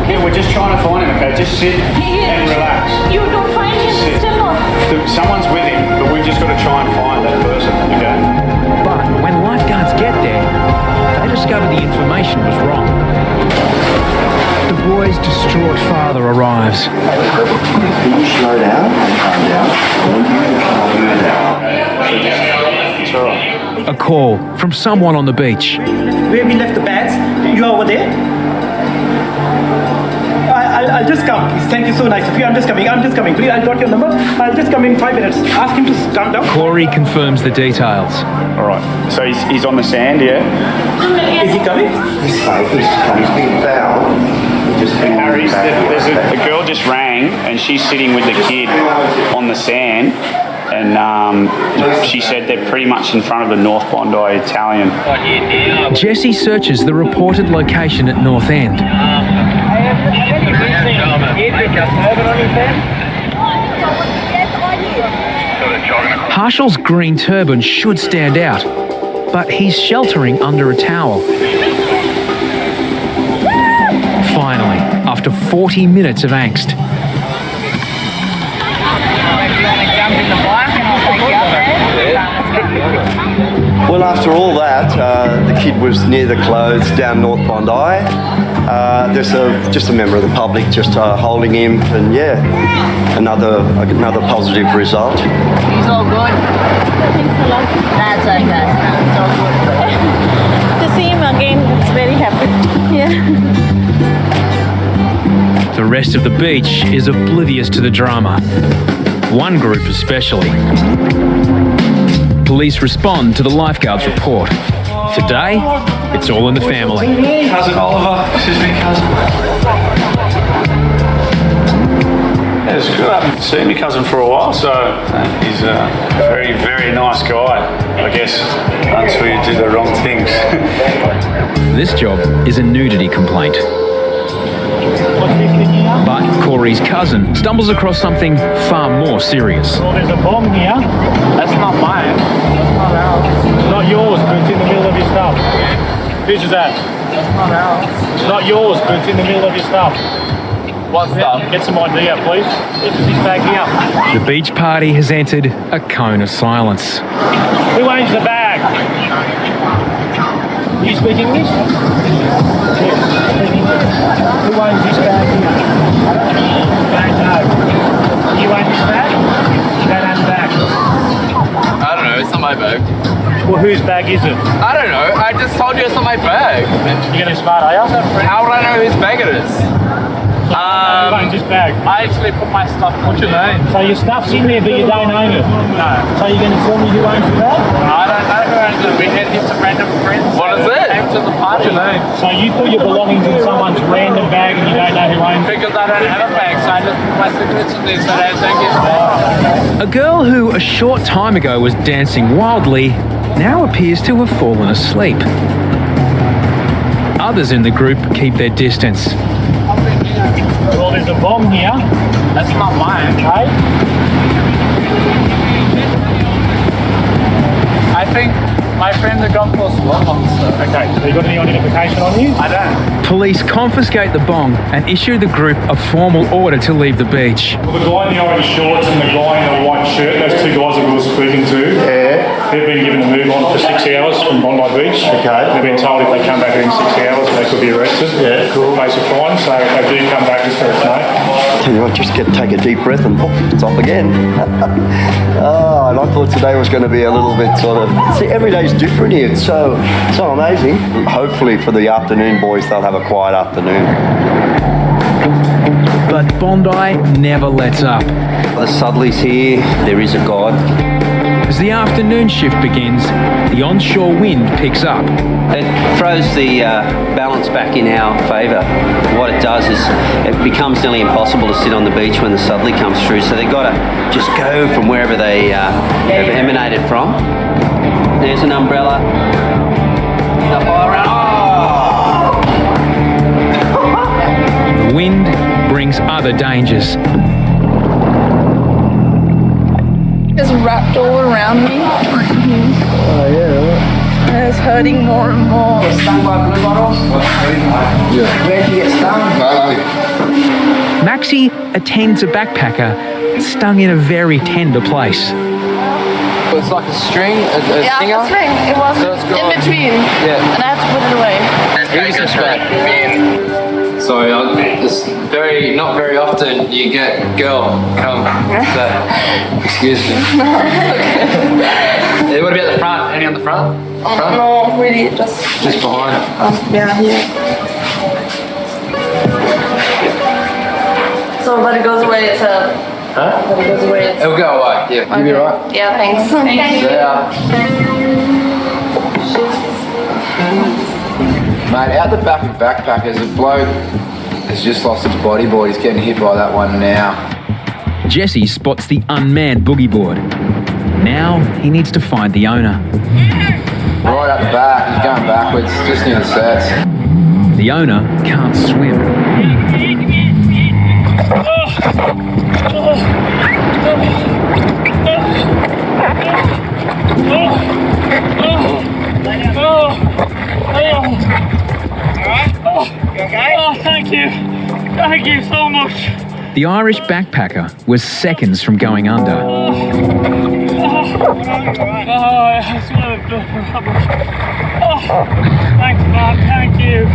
okay? Yeah, we're just trying to find him, okay? Just sit and relax. You don't find him Sit. still not. Someone's with him, but we've just got to try and find that person, okay? But when lifeguards get there, they discover the information was wrong. The boy's distraught father arrives. Can you slow down and calm down? It's all right. A call from someone on the beach. Where we left the bags, you are over there? I'll just come, please. Thank you, so nice of you. I'm just coming. Please, I got your number. I'll just come in 5 minutes. Ask him to calm down. Corey confirms the details. All right. So he's on the sand, yeah? Is he coming? He's safe. He's been found. Harry, there's a girl just rang, and she's sitting with the kid on the sand. And she said they're pretty much in front of the North Bondi Italian. Jesse searches the reported location at North End. Harshall's green turban should stand out, but he's sheltering under a towel. Finally, after 40 minutes of angst, Well, after all that, the kid was near the clothes down North Bondi. There's just a member of the public just holding him, and yeah, another positive result. He's all good. Thanks a lot. That's okay. It's all good. To see him again, it's very happy. Yeah. the rest of the beach is oblivious to the drama. One group especially. Police respond to the lifeguard's report. Today, it's all in the family. Cousin Oliver, this is me cousin. Yeah, it's good. I haven't seen my cousin for a while, so he's a very, very nice guy, I guess, until you do the wrong things. This job is a nudity complaint. But Corey's cousin stumbles across something far more serious. Well, there's a bomb here. That's not mine. That's not ours. It's not yours, but it's in the middle of your stuff. Whose is that? That's not ours. It's not yours, but it's in the middle of your stuff. What stuff? Get some idea, please. This is his bag here. The beach party has entered a cone of silence. Who owns the bag? Do you speak English? Yes. Who owns this bag here? Don't know. Do you own this bag? You don't own the bag. I don't know. It's not my bag. Well, whose bag is it? I don't know. I just told you it's not my bag. You're getting smart, are you? How would I know whose bag it is? Who owns this bag? I actually put my stuff. What's your name? So your stuff's in there, but you don't own it? No. So you're going to tell me who owns the bag? I don't know who owns it. We had here some random friends. What is it? Came to the party. What's your name? So you put your belongings in someone's random bag and you don't know who owns it? Because I don't have a bag, so I just put my signature there so they don't get back. A girl who a short time ago was dancing wildly now appears to have fallen asleep. Others in the group keep their distance. Well, there's a bomb here. That's not mine. Okay. I think my friend had gone for a swim monster. Okay, so you got any identification on you? I don't. Police confiscate the bong and issue the group a formal order to leave the beach. Well, the guy in the orange shorts and the guy in the white shirt, those two guys that we were speaking to, they've been given a move on for 6 hours from Bondi Beach. Okay. They've been told if they come back in 6 hours, they could be arrested. Yeah, cool. Face a fine, so if they do come back, just let us know. Tell you what, just take a deep breath and it's off again. Oh, and I thought today was going to be a little bit sort of. See, every day's different here. It's so amazing. Hopefully for the afternoon boys, they'll have a quiet afternoon. But Bondi never lets up. The Sudley's here. There is a God. As the afternoon shift begins, the onshore wind picks up. It throws the balance back in our favour. What it does is it becomes nearly impossible to sit on the beach when the southerly comes through, so they've got to just go from wherever they have emanated from. There's an umbrella. The wind brings other dangers. It's wrapped all around me. Oh yeah. And it's hurting more and more. Stung by blue bottles? Yeah. Where'd you get stung? Trixie attends a backpacker stung in a very tender place. It's like a string, a Yeah, stinger. a string. It was So it's got- in between. Yeah. And I had to put it away. Give me some scratch. Sorry, it's not very often you get girl come. So, excuse me. Yeah, what about the front? Any on the front? No, really, just behind. yeah, here. So, but it goes away. It's a. Huh? But it goes away. It's It'll go away. Yeah, you'll be right. Yeah, thanks. Thank you. Yeah. Mate, out the back of backpackers, a bloke has just lost his bodyboard. He's getting hit by that one now. Jesse spots the unmanned boogie board. Now he needs to find the owner. Right up the back, he's going backwards, just near the sets. The owner can't swim. Thank you. Thank you so much. The Irish backpacker was seconds from going under. Thanks, man. Thank you.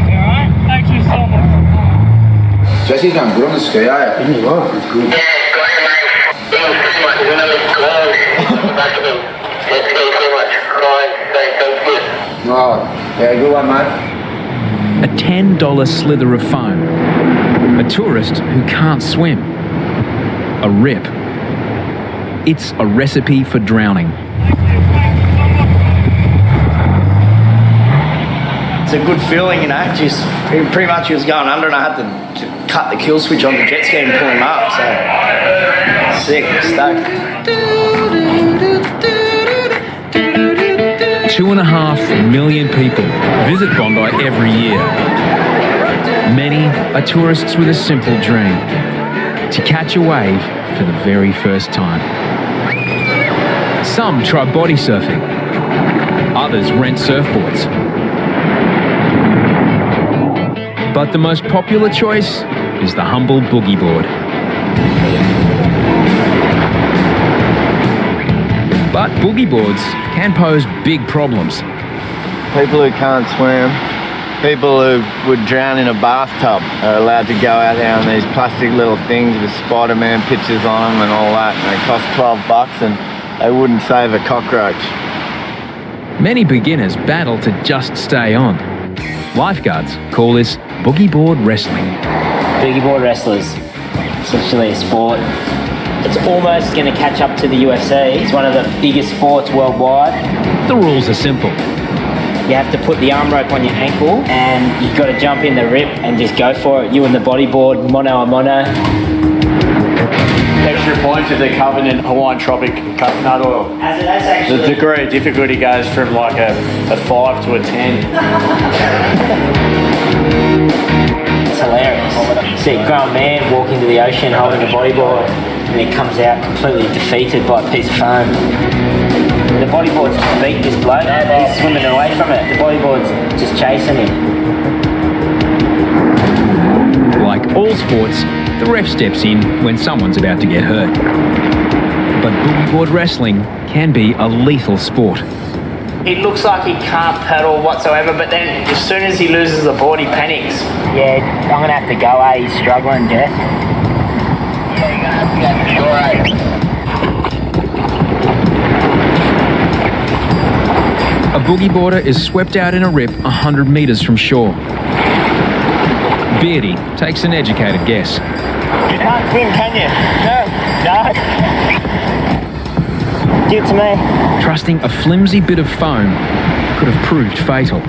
Thank you so much. Jesse's going good on the ski, eh? Yeah, got him, mate. Thanks so much. When I was close, back of him. Let's go so much. Crying, saying thank you. Oh, yeah, good one, mate. A $10 slither of foam. A tourist who can't swim. A rip. It's a recipe for drowning. It's a good feeling, you know. Just pretty much he was going under, and I had to cut the kill switch on the jet ski and pull him up. So sick, stoked. 2.5 million people visit Bondi every year. Many are tourists with a simple dream: to catch a wave for the very first time. Some try body surfing. Others rent surfboards. But the most popular choice is the humble boogie board. But boogie boards can pose big problems. People who can't swim, people who would drown in a bathtub are allowed to go out there on these plastic little things with Spider-Man pictures on them and all that, and they cost $12 and they wouldn't save a cockroach. Many beginners battle to just stay on. Lifeguards call this boogie board wrestling. Boogie board wrestlers, essentially a sport. It's almost going to catch up to the UFC. It's one of the biggest sports worldwide. The rules are simple. You have to put the arm rope on your ankle and you've got to jump in the rip and just go for it. You and the bodyboard, mono a mono. Extra points if they're covered in Hawaiian tropic coconut oil. The degree of difficulty goes from like a 5 to a 10. It's hilarious. See a grown man walk into the ocean holding a bodyboard and he comes out completely defeated by a piece of foam. The bodyboard's just beat this bloke. He's swimming away from it. The bodyboard's just chasing him. Like all sports, the ref steps in when someone's about to get hurt. But boogie board wrestling can be a lethal sport. It looks like he can't pedal whatsoever, but then as soon as he loses the board, he panics. Yeah, I'm going to have to go, He's struggling, Jeff. Yeah, you're going to have to go for sure, A boogie boarder is swept out in a rip 100 metres from shore. Beardy takes an educated guess. You can't swim, can you? No. Give it to me. Trusting a flimsy bit of foam could have proved fatal.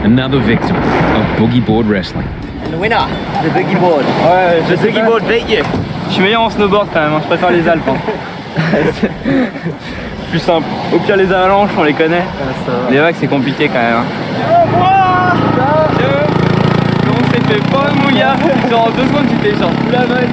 Another victim of boogie board wrestling. And the winner, the boogie board. Ouais, le boogie board beat you. Je suis meilleur en snowboard quand même, hein. Je préfère les Alpes. Hein. Plus simple. Au pire, les avalanches, on les connaît. Les vagues, c'est compliqué quand même. Hein. On s'est fait pas mon gars. Genre en 2 secondes, tu fais genre tout la vague.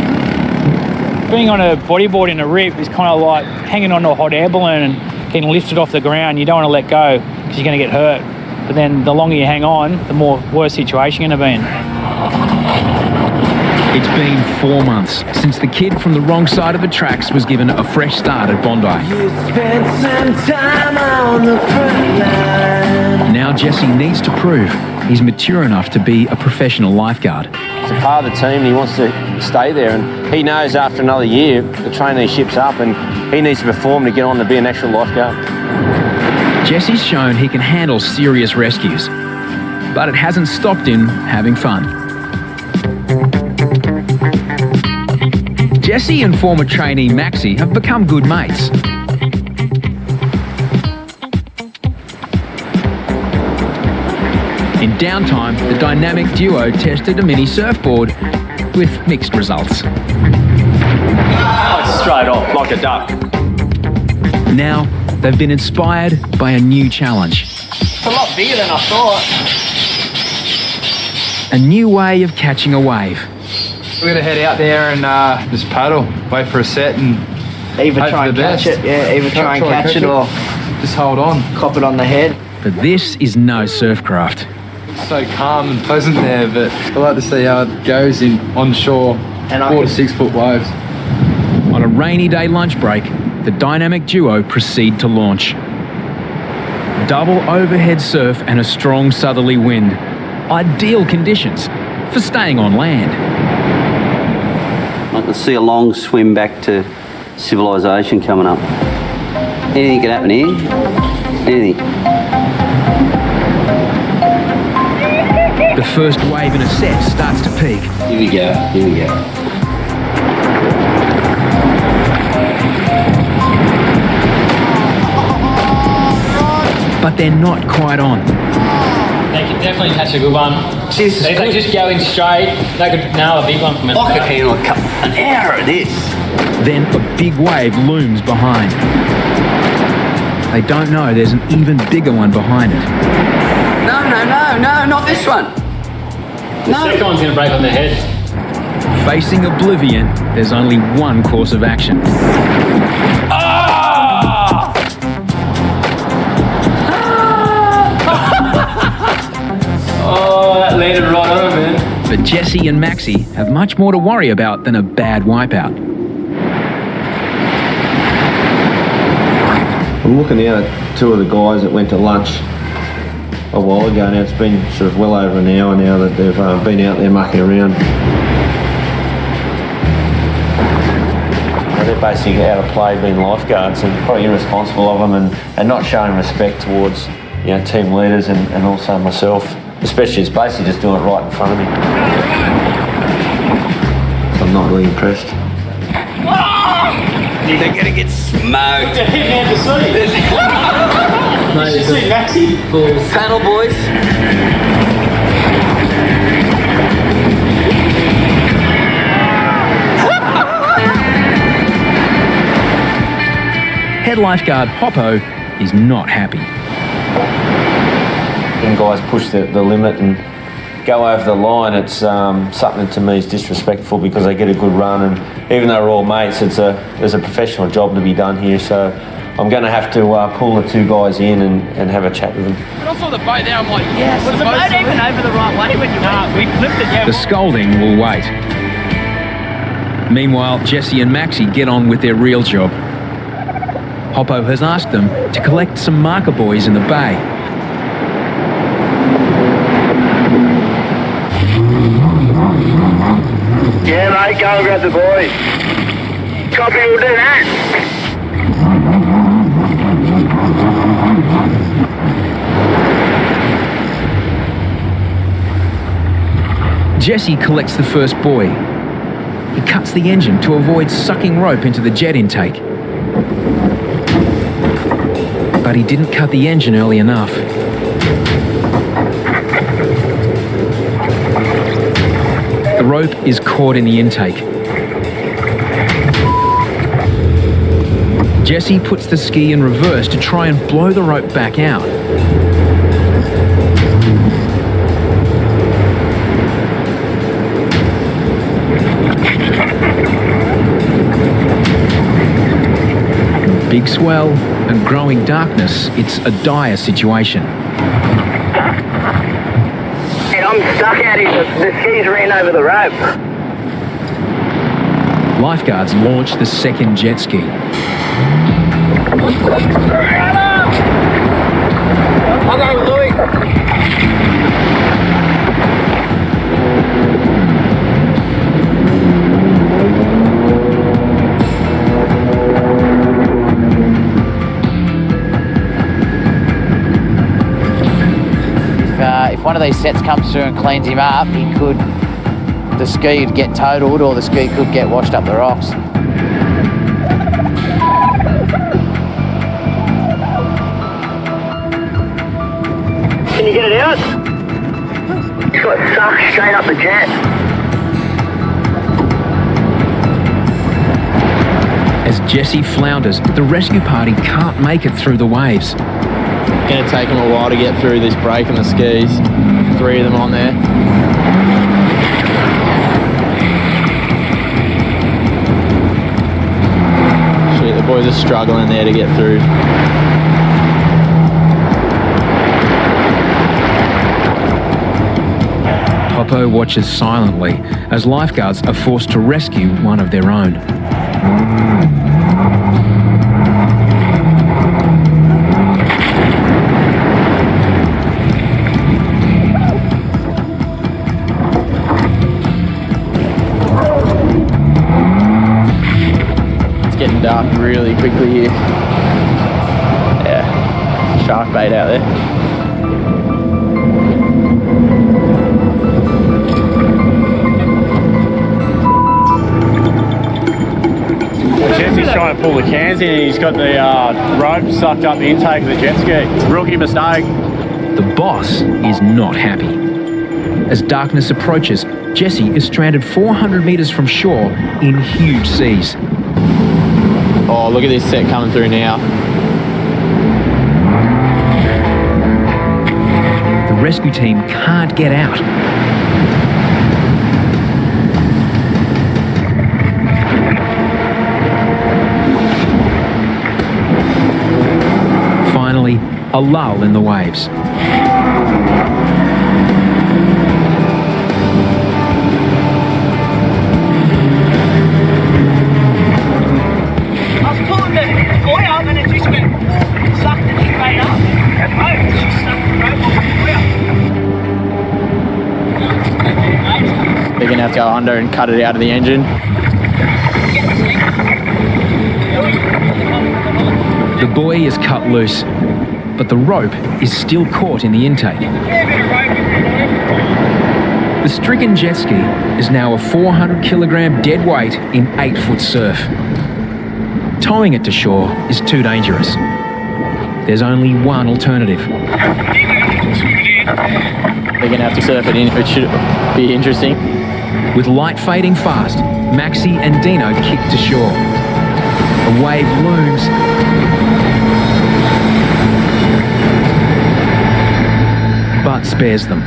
Being on a bodyboard in a rip is kind of like hanging onto a hot air balloon and getting lifted off the ground. You don't want to let go because you're going to get hurt. But then the longer you hang on, the more worse situation you're going to be in. It's been 4 months since the kid from the wrong side of the tracks was given a fresh start at Bondi. Now Jesse needs to prove he's mature enough to be a professional lifeguard. He's a part of the team and he wants to stay there, and he knows after another year the traineeship's up and he needs to perform to get on to be an actual lifeguard. Jesse's shown he can handle serious rescues, but it hasn't stopped him having fun. Jesse and former trainee Maxi have become good mates. In downtime, the dynamic duo tested a mini surfboard with mixed results. Oh, straight off, like a duck. Now, they've been inspired by a new challenge. It's a lot bigger than I thought. A new way of catching a wave. We're going to head out there and just paddle, wait for a set and Either hope try for and the catch best. it, yeah, either try and catch it or just hold on. Cop it on the head. But this is no surfcraft. It's so calm and pleasant there, but I like to see how it goes in onshore, 4 to 6 foot waves. On a rainy day lunch break, the dynamic duo proceed to launch. Double overhead surf and a strong southerly wind. Ideal conditions for staying on land. I can see a long swim back to civilization coming up. Anything can happen here. Anything. The first wave in a set starts to peak. Here we go, here we go. But they're not quite on. They could definitely catch a good one. Jesus, if they just going straight, they could nail a big one from it. I could handle an hour of this. Then a big wave looms behind. They don't know there's an even bigger one behind it. No, not this one. The second one's going to break on their head. Facing oblivion, there's only one course of action. Oh, that landed right on him, man. But Jesse and Maxi have much more to worry about than a bad wipeout. I'm looking out at 2 of the guys that went to lunch a while ago now. It's been sort of well over an hour now that they've been out there mucking around. They're basically out of play being lifeguards, and probably irresponsible of them and not showing respect towards team leaders and also myself. Especially, it's basically just doing it right in front of me. So I'm not really impressed. They're going to get smoked. They're hitting out to sea. Did you see Maxi? Paddle, boys. Head lifeguard Hoppo is not happy. When guys push the limit and go over the line, it's something to me is disrespectful because they get a good run, and even though we're all mates, there's a professional job to be done here. So I'm going to have to pull the 2 guys in and have a chat with them. When I saw the boat there, I'm like, yes. Was the boat even over the right way when you went? We flipped it, yeah. The scolding will wait. Meanwhile, Jesse and Maxi get on with their real job. Hoppo has asked them to collect some marker buoys in the bay. Yeah, mate, go and grab the boys. Copy, we'll do that. Jesse collects the first buoy. He cuts the engine to avoid sucking rope into the jet intake. But he didn't cut the engine early enough. The rope is caught in the intake. Jesse puts the ski in reverse to try and blow the rope back out. Big swell and growing darkness, it's a dire situation. And I'm stuck out here. The ski's ran over the rope. Lifeguards launch the second jet ski. I'll go with Louis. If one of these sets comes through and cleans him up, the ski could get totaled or the ski could get washed up the rocks. Can you get it out? It's got sucked straight up the jet. As Jesse flounders, the rescue party can't make it through the waves. It's going to take them a while to get through this break in the skis. 3 of them on there. Shit, the boys are struggling there to get through. Popo watches silently as lifeguards are forced to rescue one of their own. It's getting dark really quickly here. Yeah, shark bait out there. Jesse's trying to pull the cans in and he's got the rope sucked up the intake of the jet ski. Rookie mistake. The boss is not happy. As darkness approaches, Jesse is stranded 400 metres from shore in huge seas. Oh, look at this set coming through now. The rescue team can't get out. Finally, a lull in the waves. I was pulling the buoy up and it just went sucked it straight up. It just sucked the rope off the buoy. They're going to have to go under and cut it out of the engine. The buoy is cut loose, but the rope is still caught in the intake. The stricken jet ski is now a 400-kilogram dead weight in 8-foot surf. Towing it to shore is too dangerous. There's only one alternative. They're going to have to surf it in, which should be interesting. With light fading fast, Maxi and Dino kick to shore. A wave looms, but spares them.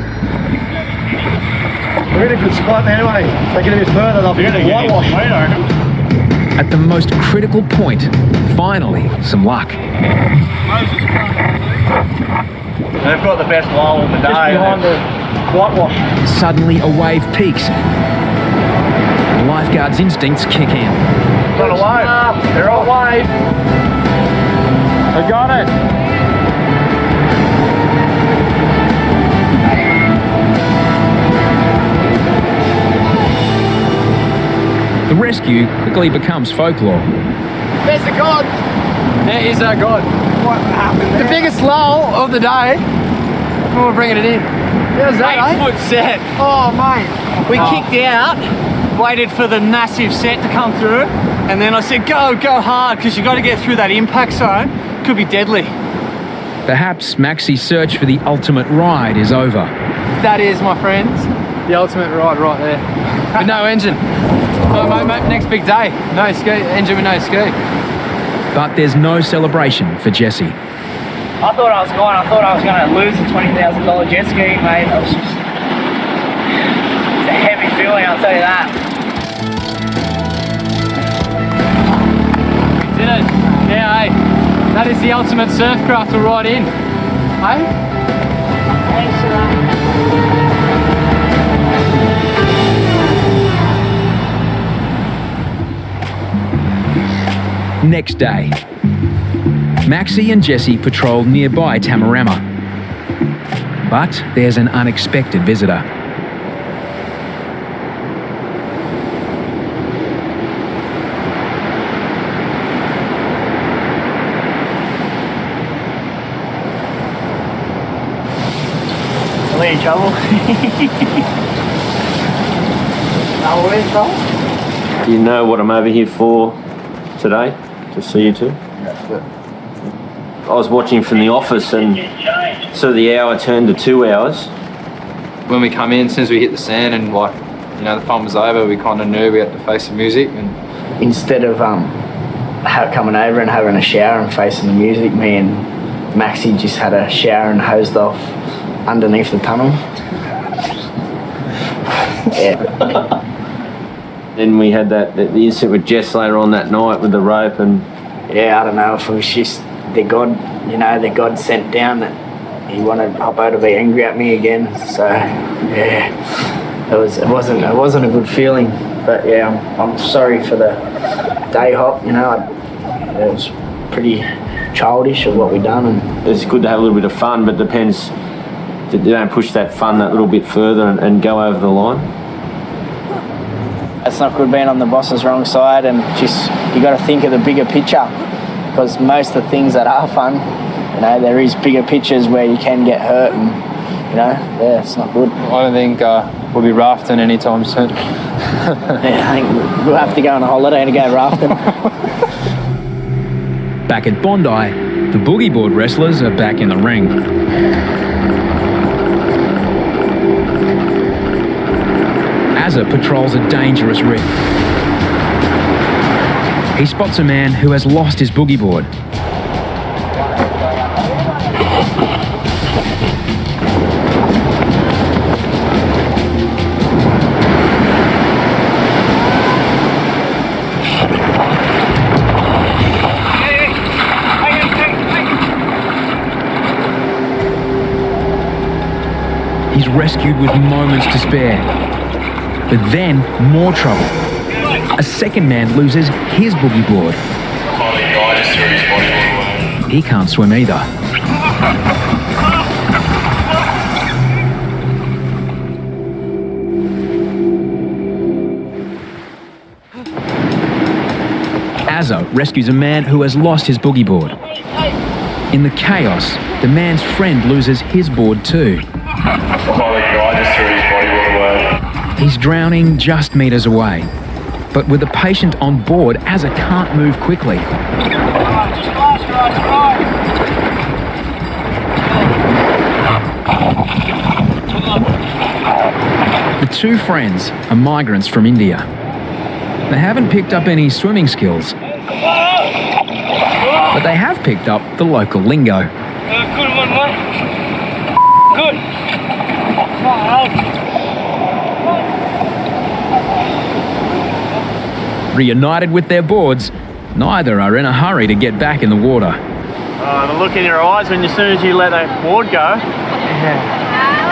We're in a good spot anyway. Take it a bit further, they'll be getting whitewash. At the most critical point, finally, some luck. They've got the best lull of the day. Just behind the whitewash. Suddenly, a wave peaks. The lifeguard's instincts kick in. Got a wave. They're on wave. They got it. The rescue quickly becomes folklore. There's the god. There is our god. What happened there? The biggest lull of the day. We're bringing it in. How's that, 8-foot set. Oh, mate. We kicked out, waited for the massive set to come through, and then I said, go hard, because you got to get through that impact zone. Could be deadly. Perhaps Maxi's search for the ultimate ride is over. That is, my friends, the ultimate ride right there. But no engine. Oh, mate, next big day. No ski, engine with no ski. But there's no celebration for Jesse. I thought I was gone. I thought I was going to lose the $20,000 jet ski, mate. It's a heavy feeling, I'll tell you that. Did it? Yeah, hey. That is the ultimate surf craft to ride in. Hey? Thanks for that. Next day, Maxie and Jesse patrol nearby Tamarama. But there's an unexpected visitor. Are we in trouble? Are we in trouble? Do you know what I'm over here for today? To see you two? I was watching from the office and so the hour turned to 2 hours. When we come in, as soon as we hit the sand and like, you know, the fun was over, we kind of knew we had to face the music. And instead of coming over and having a shower and facing the music, me and Maxie just had a shower and hosed off underneath the tunnel. Yeah. Then we had the incident with Jess later on that night with the rope and... Yeah, I don't know if it was just the God sent down that he wanted Hoppo to be angry at me again. So yeah, it wasn't a good feeling. But yeah, I'm sorry for the day hop. You know, it was pretty childish of what we done. And it's good to have a little bit of fun, but depends that you don't push that fun that little bit further and go over the line. It's not good being on the boss's wrong side, and just you got to think of the bigger picture, because most of the things that are fun, you know, there is bigger pictures where you can get hurt, and you know, yeah, it's not good. I don't think we'll be rafting anytime soon. Yeah, I think we'll have to go on a holiday to go rafting. Back at Bondi, the boogie board wrestlers are back in the ring. Azza patrols a dangerous reef. He spots a man who has lost his boogie board. He's rescued with moments to spare. But then, more trouble. A second man loses his boogie board. He can't swim either. Azza rescues a man who has lost his boogie board. In the chaos, the man's friend loses his board too. He's drowning just meters away. But with the patient on board, Azza can't move quickly. The two friends are migrants from India. They haven't picked up any swimming skills, but they have picked up the local lingo. Good one, mate. Good. Reunited with their boards, neither are in a hurry to get back in the water. The look in your eyes as soon as you let that board go.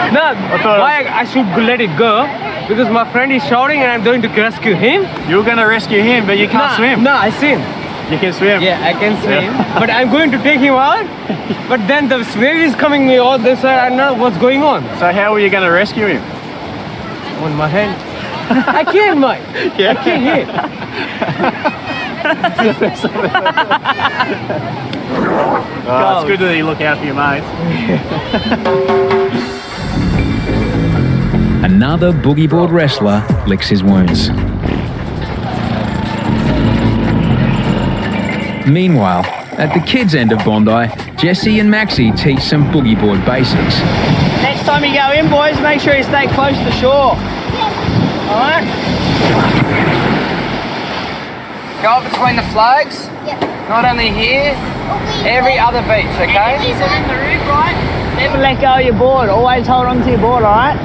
No, why I should let it go? Because my friend is shouting and I'm going to rescue him. You're going to rescue him, but you can't swim. No, I swim. You can swim? Yeah, I can swim. But I'm going to take him out. But then the wave is coming me all this way. I don't know what's going on. So how are you going to rescue him? On my hand. I can't, mate. Yeah. I can't hit. It's good that you look out for your mates. Another boogie board wrestler licks his wounds. Meanwhile, at the kids' end of Bondi, Jesse and Maxie teach some boogie board basics. Next time you go in, boys, make sure you stay close to shore. Alright? Go up between the flags. Yep. Not only here, every other beach, okay? Keep it in the roof, right? Never let go of your board. Always hold on to your board, alright?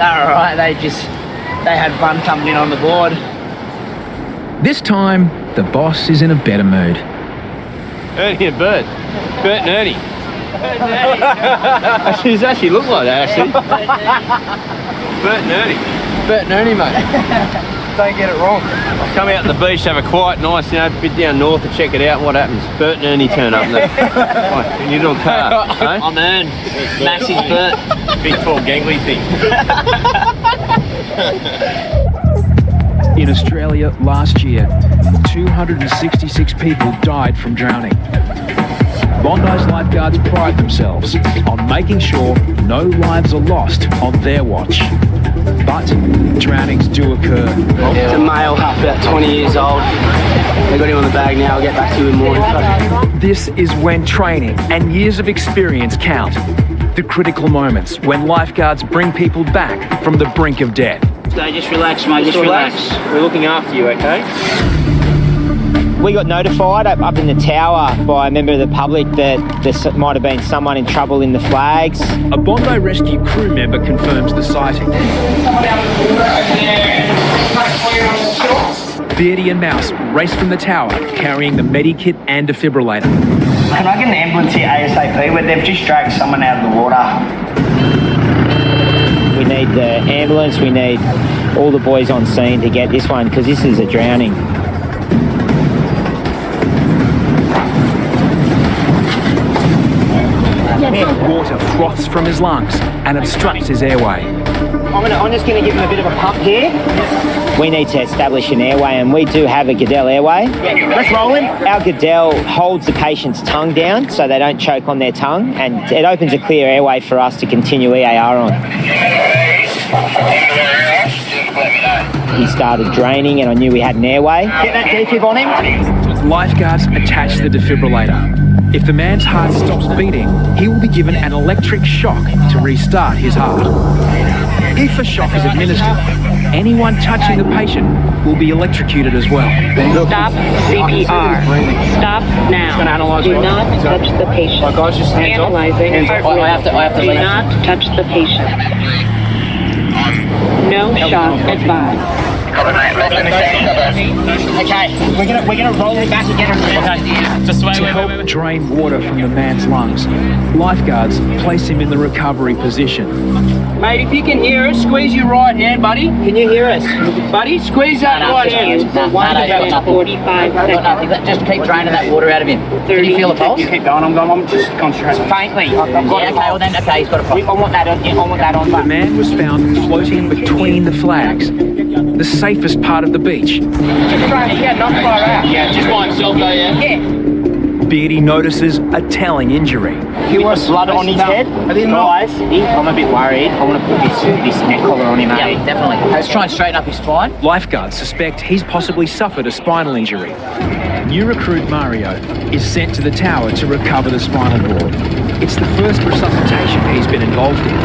Alright, they had fun coming in on the board. This time, the boss is in a better mood. Ernie and Bert. Bert and Ernie. Actually, it actually look like that, actually. Bert and Ernie. Bert and Ernie, mate. don't get it wrong. I come out on the beach, have a quiet, nice, bit down north to check it out. What happens? Bert and Ernie turn up. Right, in your little car. Eh? I'm Ern. Max is Bert. Big, tall, gangly thing. In Australia last year, 266 people died from drowning. Bondi's lifeguards pride themselves on making sure no lives are lost on their watch. But drownings do occur. It's a male, about 20 years old. They got him on the bag now. I'll get back to you in the morning. This is when training and years of experience count. The critical moments when lifeguards bring people back from the brink of death. So just relax, mate. Just relax. We're looking after you, okay? We got notified up in the tower by a member of the public that there might have been someone in trouble in the flags. A Bondi Rescue crew member confirms the sighting. Beardy and Mouse race from the tower, carrying the medikit and defibrillator. Can I get an ambulance here ASAP? Where they've just dragged someone out of the water. We need the ambulance, we need all the boys on scene to get this one, because this is a drowning. Water froths from his lungs and obstructs his airway. I'm just going to give him a bit of a pump here. We need to establish an airway, and we do have a Goodell airway. Yeah, let's roll him. Our Goodell holds the patient's tongue down so they don't choke on their tongue, and it opens a clear airway for us to continue EAR on. He started draining, and I knew we had an airway. Get that defib on him. Lifeguards attach the defibrillator. If the man's heart stops beating, he will be given an electric shock to restart his heart. If a shock is administered, anyone touching the patient will be electrocuted as well. Stop CPR. Stop now. Do not touch the patient. Analyzing heart rate. I have to Do not touch the patient. No shock advised. Okay, we're gonna roll him back again. Okay, just wait. To help drain water from the man's lungs, lifeguards place him in the recovery position. Mate, if you can hear us, squeeze your right hand, buddy. Can you hear us? Buddy, squeeze that right hand. 45 seconds. Just keep draining that water out of him. Can you feel the pulse? You keep going, I'm just concentrating. Faintly. He's got a pulse. I want that on. The man was found floating between the flags, the safest part of the beach. Just draining, not far out. Yeah, just by himself though, yeah? Beardy notices a telling injury. He was blood on his head. Guys, I'm a bit worried. I want to put this neck collar on him. Yeah, definitely. Let's try and straighten up his spine. Lifeguards suspect he's possibly suffered a spinal injury. New recruit Mario is sent to the tower to recover the spinal cord. It's the first resuscitation he's been involved in.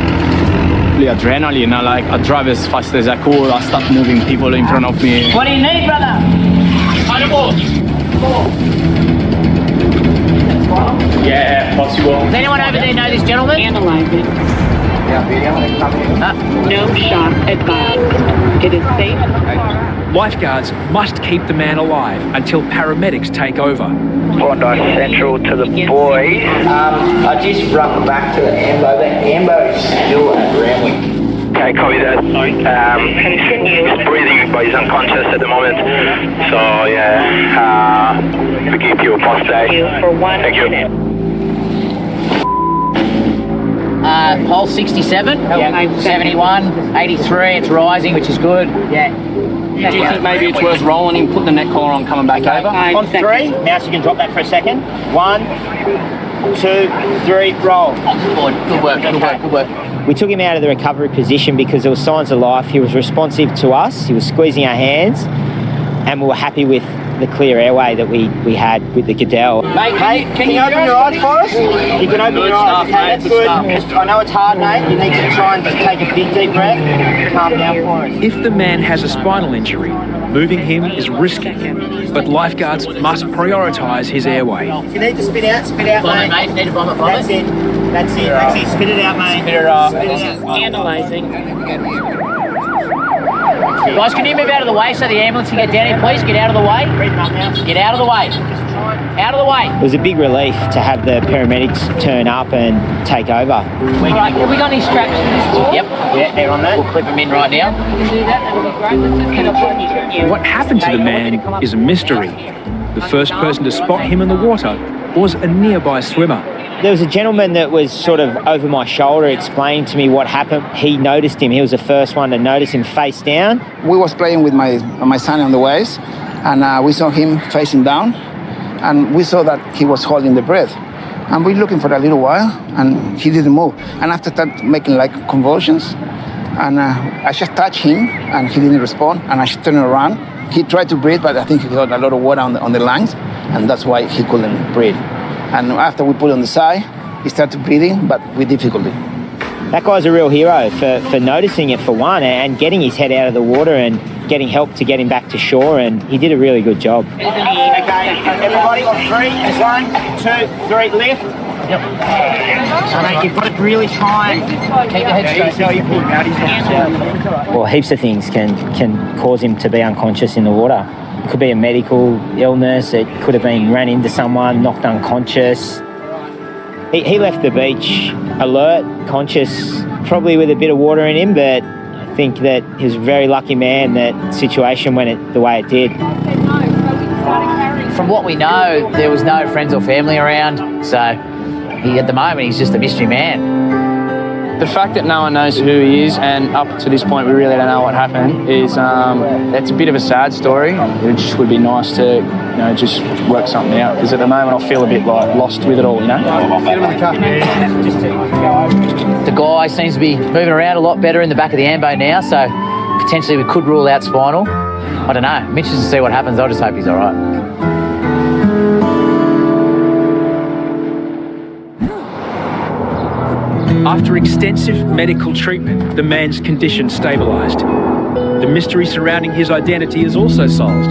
Adrenaline, I drive as fast as I could. I start moving people in front of me. What do you need, brother? Yeah, possible. Does anyone over there know this gentleman? Analyzing. No shock advised. It is safe. Lifeguards must keep the man alive until paramedics take over. Bondi Central to the boys. I just run back to the Ambo. The Ambo is still at Ramwick. Okay, copy that. He's breathing, but he's unconscious at the moment. So, yeah, we keep you a post day. For 1 minute. Pulse 67, 71, 83, it's rising, which is good. Yeah. Do you think maybe it's worth rolling him, put the neck collar on, coming back over? On 3, now so you can drop that for a second. 1, 2, 3, roll. Good work, good work. We took him out of the recovery position because there were signs of life. He was responsive to us. He was squeezing our hands, and we were happy with the clear airway that we had with the Goodell. Mate, can you open your eyes for us? You can open your eyes. Okay, that's good. I know it's hard, mate. You need to try and just take a big deep breath. Calm down for us. If the man has a spinal injury, moving him is risky, but lifeguards must prioritise his airway. You need to spit out, mate. You need to vomit. That's it. Spit it out, mate. Spit it out. Analyzing. Guys, can you move out of the way so the ambulance can get down here, please? Get out of the way. Get out of the way. Out of the way. It was a big relief to have the paramedics turn up and take over. Right, have we got any straps for this floor? Yep. Yeah, they're on there. We'll clip them in right now. We can do that. That'll be great. What happened to the man is a mystery. The first person to spot him in the water was a nearby swimmer. There was a gentleman that was sort of over my shoulder explaining to me what happened. He noticed him. He was the first one to notice him face down. We was playing with my son on the waves, and we saw him facing down, and we saw that he was holding the breath. And we looking for a little while, and he didn't move. And after that, making like convulsions, and I just touched him, and he didn't respond, and I just turned around. He tried to breathe, but I think he got a lot of water on the lungs, and that's why he couldn't breathe. And after we put it on the side, he started breathing, but with difficulty. That guy's a real hero for noticing it for one, and getting his head out of the water and getting help to get him back to shore, and he did a really good job. Okay, everybody on 3, 1, 2, 3, lift. Yep. So mate, you've got to really try and keep your head straight. Well, heaps of things can cause him to be unconscious in the water. It could be a medical illness, it could have been ran into someone, knocked unconscious. He left the beach alert, conscious, probably with a bit of water in him, but I think that he was a very lucky man that situation went the way it did. From what we know, there was no friends or family around, so at the moment he's just a mystery man. The fact that no one knows who he is, and up to this point we really don't know what happened, is it's a bit of a sad story. It just would be nice to, just work something out, because at the moment I feel a bit like lost with it all, The guy seems to be moving around a lot better in the back of the ambo now, so potentially we could rule out spinal. I don't know. I'm interested to see what happens. I just hope he's all right. After extensive medical treatment, the man's condition stabilised. The mystery surrounding his identity is also solved,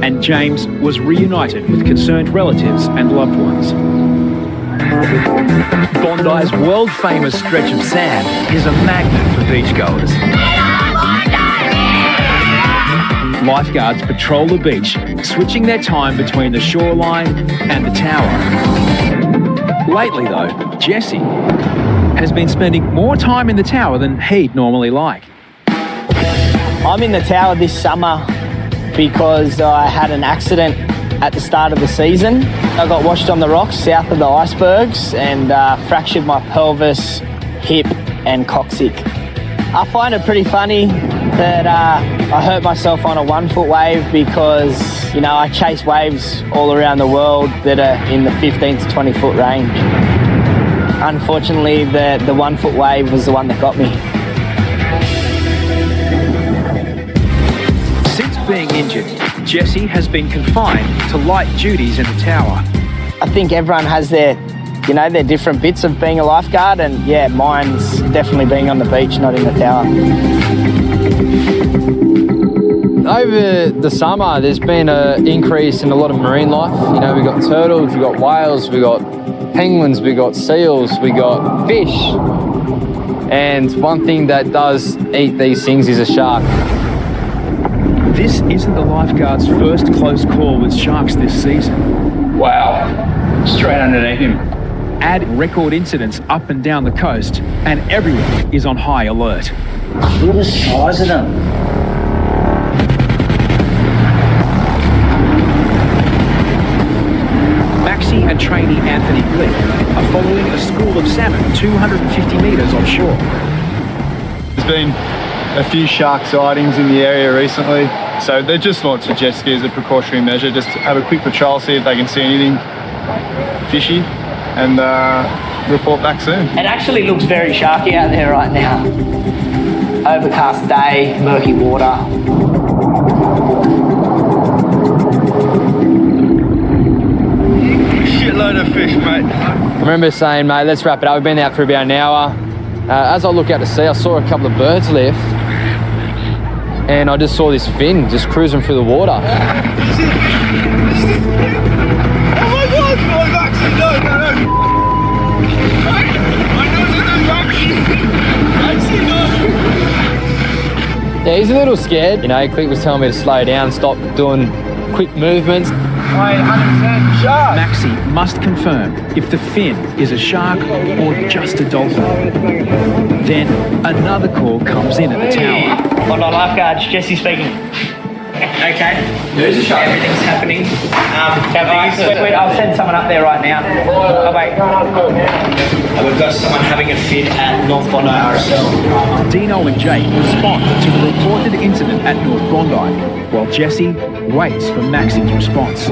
and James was reunited with concerned relatives and loved ones. Bondi's world-famous stretch of sand is a magnet for beachgoers. Lifeguards patrol the beach, switching their time between the shoreline and the tower. Lately, though, Jesse has been spending more time in the tower than he'd normally like. I'm in the tower this summer because I had an accident at the start of the season. I got washed on the rocks south of the icebergs and fractured my pelvis, hip and coccyx. I find it pretty funny that I hurt myself on a 1 foot wave because, I chase waves all around the world that are in the 15 to 20 foot range. Unfortunately, the 1 foot wave was the one that got me. Since being injured, Jesse has been confined to light duties in the tower. I think everyone has their different bits of being a lifeguard, and yeah, mine's definitely being on the beach, not in the tower. Over the summer, there's been an increase in a lot of marine life. We've got turtles, we've got whales, we've got penguins, we got seals, we got fish. And one thing that does eat these things is a shark. This isn't the lifeguard's first close call with sharks this season. Wow, straight underneath him. Add record incidents up and down the coast, and everyone is on high alert. Look at the size of them. Maxie and trainee Anthony Glick are following a school of salmon 250 metres offshore. There's been a few shark sightings in the area recently, so they just launched a jet ski as a precautionary measure, just to have a quick patrol, see if they can see anything fishy, and report back soon. It actually looks very sharky out there right now. Overcast day, murky water. Shitload of fish, mate. I remember saying, mate, let's wrap it up. We've been out for about an hour. As I look out to sea, I saw a couple of birds lift, and I just saw this fin just cruising through the water. Oh my God! Oh, actually, no. Yeah, he's a little scared. You know, Click was telling me to slow down, stop doing quick movements. 100% shark. Maxi must confirm if the fin is a shark or just a dolphin. Then another call comes in at the tower. Bondi lifeguards, Jesse speaking. Okay. There's a shark. Everything's happening. Wait, I'll send someone up there right now. Oh, wait. We've got someone having a fit at North Bondi RSL. Dino and Jake respond to the reported incident at North Bondi, while Jesse waits for Maxi's response.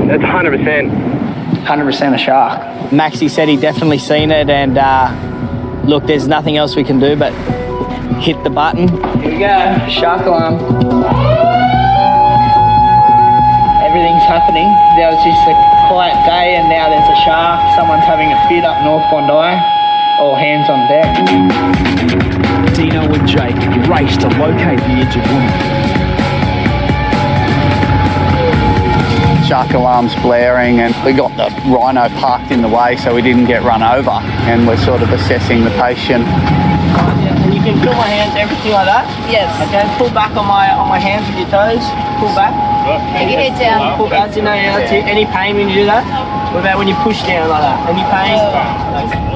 That's 100%. 100% a shark. Maxi said he definitely seen it, and look, there's nothing else we can do but hit the button. Here we go, shark alarm. Everything's happening. There was just a quiet day, and now there's a shark. Someone's having a fit up North Bondi. All hands on deck. Dino and Jake race to locate the injured woman. Shark alarm's blaring, and we got the rhino parked in the way so we didn't get run over, and we're sort of assessing the patient. And you can feel my hands, everything like that? Yes. Okay, pull back on my hands with your toes. Pull back. Take your head down. Pull back, you know, yeah, that's it. Any pain when you do that? What about when you push down like that? Any pain?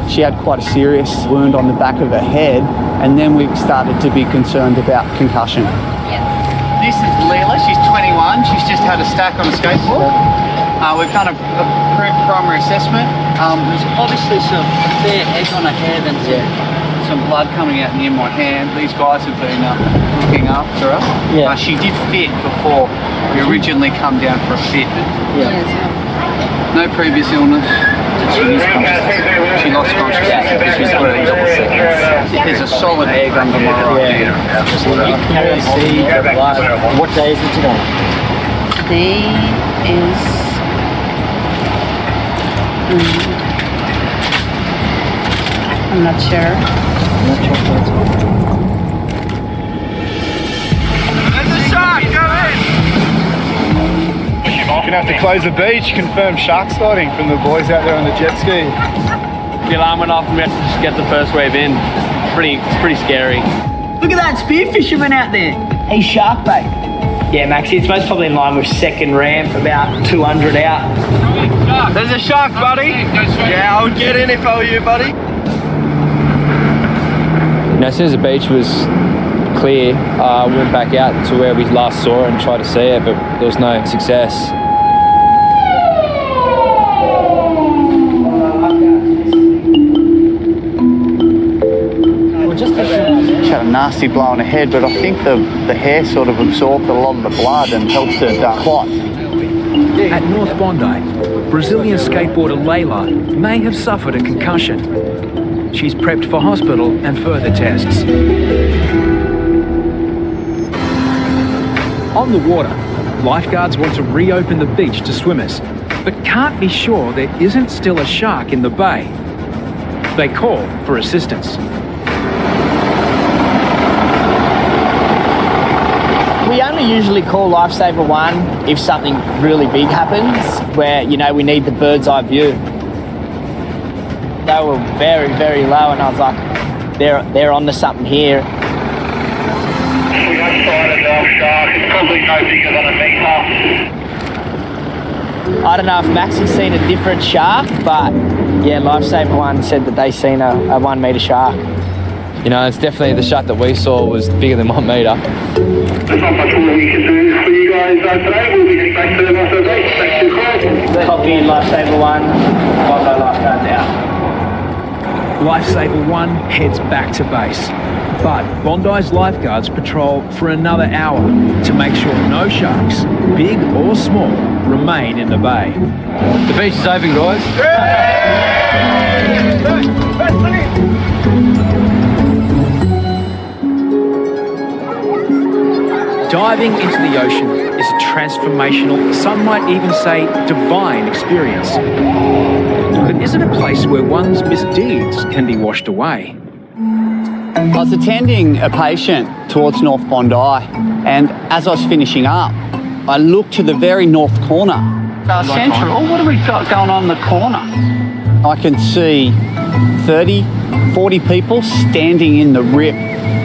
She had quite a serious wound on the back of her head, and then we started to be concerned about concussion. This is Leela, she's 21, she's just had a stack on a skateboard. We've done a primary assessment. There's obviously a fair egg on her head and some blood coming out near my hand. These guys have been looking after her. She did fit before we originally come down for a fit. No previous illness. She lost consciousness. She's there's a solid egg under my right ear. You can really see the blood. What day is it today? Today is... I'm not sure. There's a shark, go in! You're gonna have to close the beach, confirm shark sighting from the boys out there on the jet ski. The alarm went off and we had to just get the first wave in. It's pretty scary. Look at that spear fisherman out there. He's shark bait. Yeah, Maxi, it's most probably in line with second ramp, about 200 out. There's a shark, buddy. Yeah, I would get in if I were you, buddy. You know, as soon as the beach was clear, we went back out to where we last saw it and tried to see it, but there was no success. She had a nasty blow on her head, but I think the hair sort of absorbed a lot of the blood and helped her clot. At North Bondi, Brazilian skateboarder Leila may have suffered a concussion. She's prepped for hospital and further tests. On the water, lifeguards want to reopen the beach to swimmers, but can't be sure there isn't still a shark in the bay. They call for assistance. We only usually call Lifesaver 1 if something really big happens, where, you know, we need the bird's eye view. They were very, very low, and I was like, they're onto something here. We got sighted shark. It's probably no bigger than a metre. I don't know if Maxi's seen a different shark, but yeah, Lifesaver 1 said that they seen a 1 metre shark. You know, it's definitely the shark that we saw was bigger than 1 metre. There's not much more we can do for you guys today. We'll be getting back to the rest of the day. Thanks for your call. Copy in Lifesaver 1, Bondi lifeguards out. Lifesaver 1 heads back to base, but Bondi's lifeguards patrol for another hour to make sure no sharks, big or small, remain in the bay. The beach is open, guys. Diving into the ocean is a transformational, some might even say divine experience. But is it a place where one's misdeeds can be washed away? I was attending a patient towards North Bondi, and as I was finishing up, I looked to the very north corner Central, what have we got going on in the corner? I can see 30, 40 people standing in the rip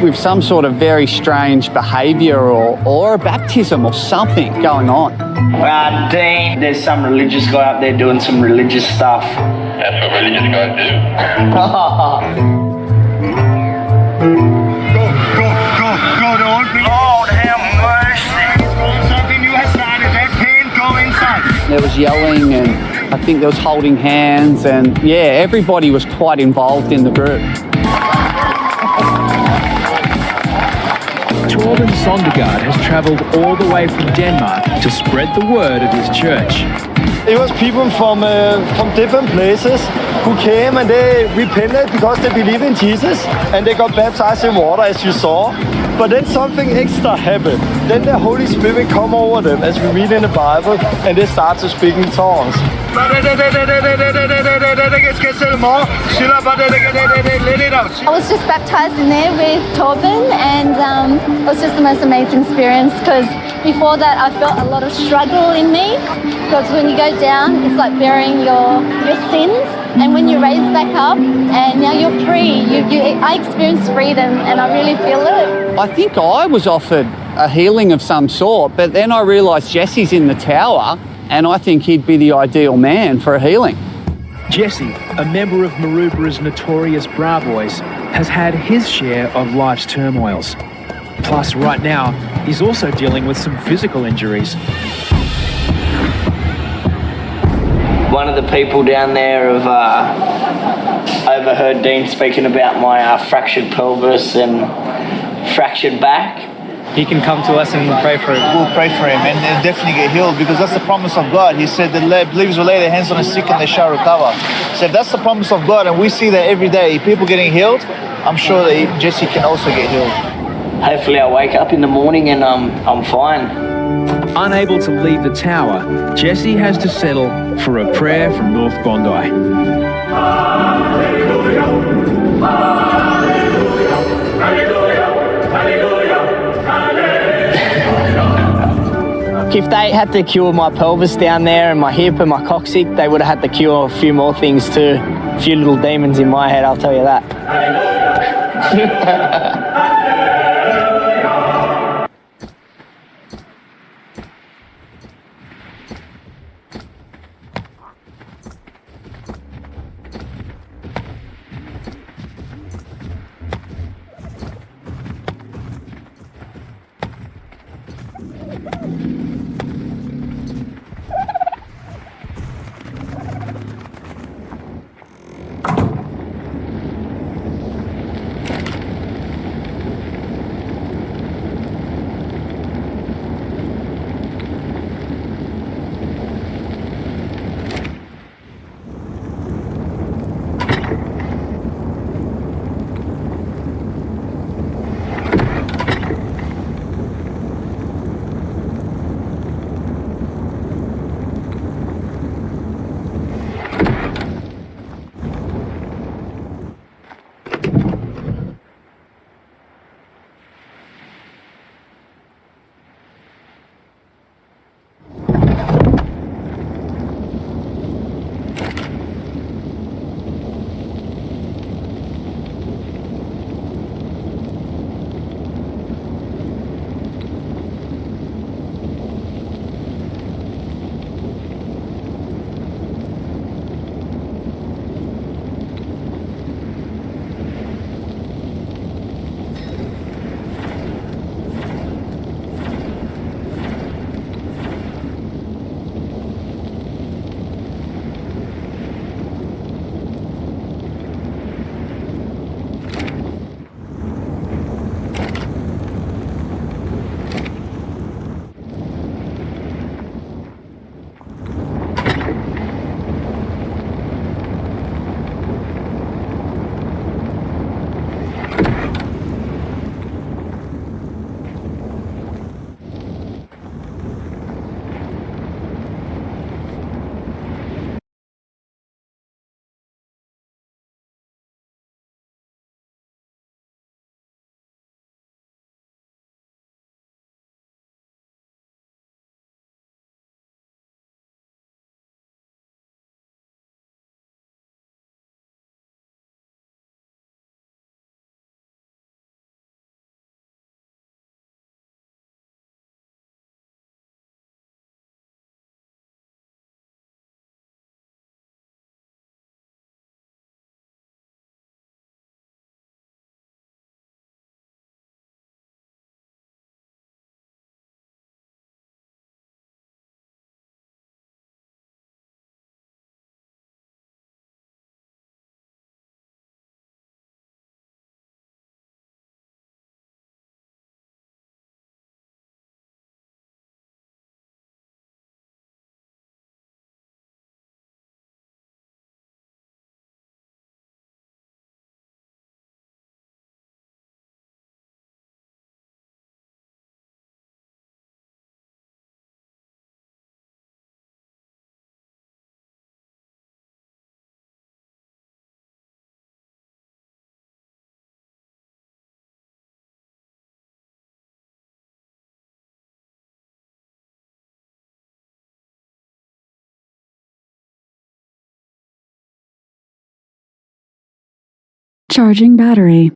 with some sort of very strange behaviour or a baptism or something going on. Dean, there's some religious guy up there doing some religious stuff. That's what religious guys do. Go, don't be. Lord have mercy. Something you have started, that pain, go inside. There was yelling and I think there was holding hands and yeah, everybody was quite involved in the group. Torben Sondergaard has travelled all the way from Denmark to spread the word of his church. It was people from different places who came and they repented because they believe in Jesus and they got baptized in water, as you saw. But then something extra happened. Then the Holy Spirit come over them, as we read in the Bible, and they start to speak in tongues. I was just baptized in there with Torben, and it was just the most amazing experience because before that I felt a lot of struggle in me, because when you go down it's like bearing your sins, and when you raise back up and now you're free, I experienced freedom and I really feel it. I think I was offered a healing of some sort, but then I realised Jesse's in the tower and I think he'd be the ideal man for a healing. Jesse, a member of Marubara's notorious Bra Boys, has had his share of life's turmoils. Plus, right now, he's also dealing with some physical injuries. One of the people down there have overheard Dean speaking about my fractured pelvis and fractured back. He can come to us and we'll pray for him. We'll pray for him and definitely get healed, because that's the promise of God. He said that believers will lay their hands on the sick and they shall recover. So if that's the promise of God, and we see that every day, people getting healed, I'm sure that Jesse can also get healed. Hopefully I wake up in the morning and I'm fine. Unable to leave the tower, Jesse has to settle for a prayer from North Bondi. If they had to cure my pelvis down there and my hip and my coccyx, they would have had to cure a few more things too. A few little demons in my head, I'll tell you that. Charging battery.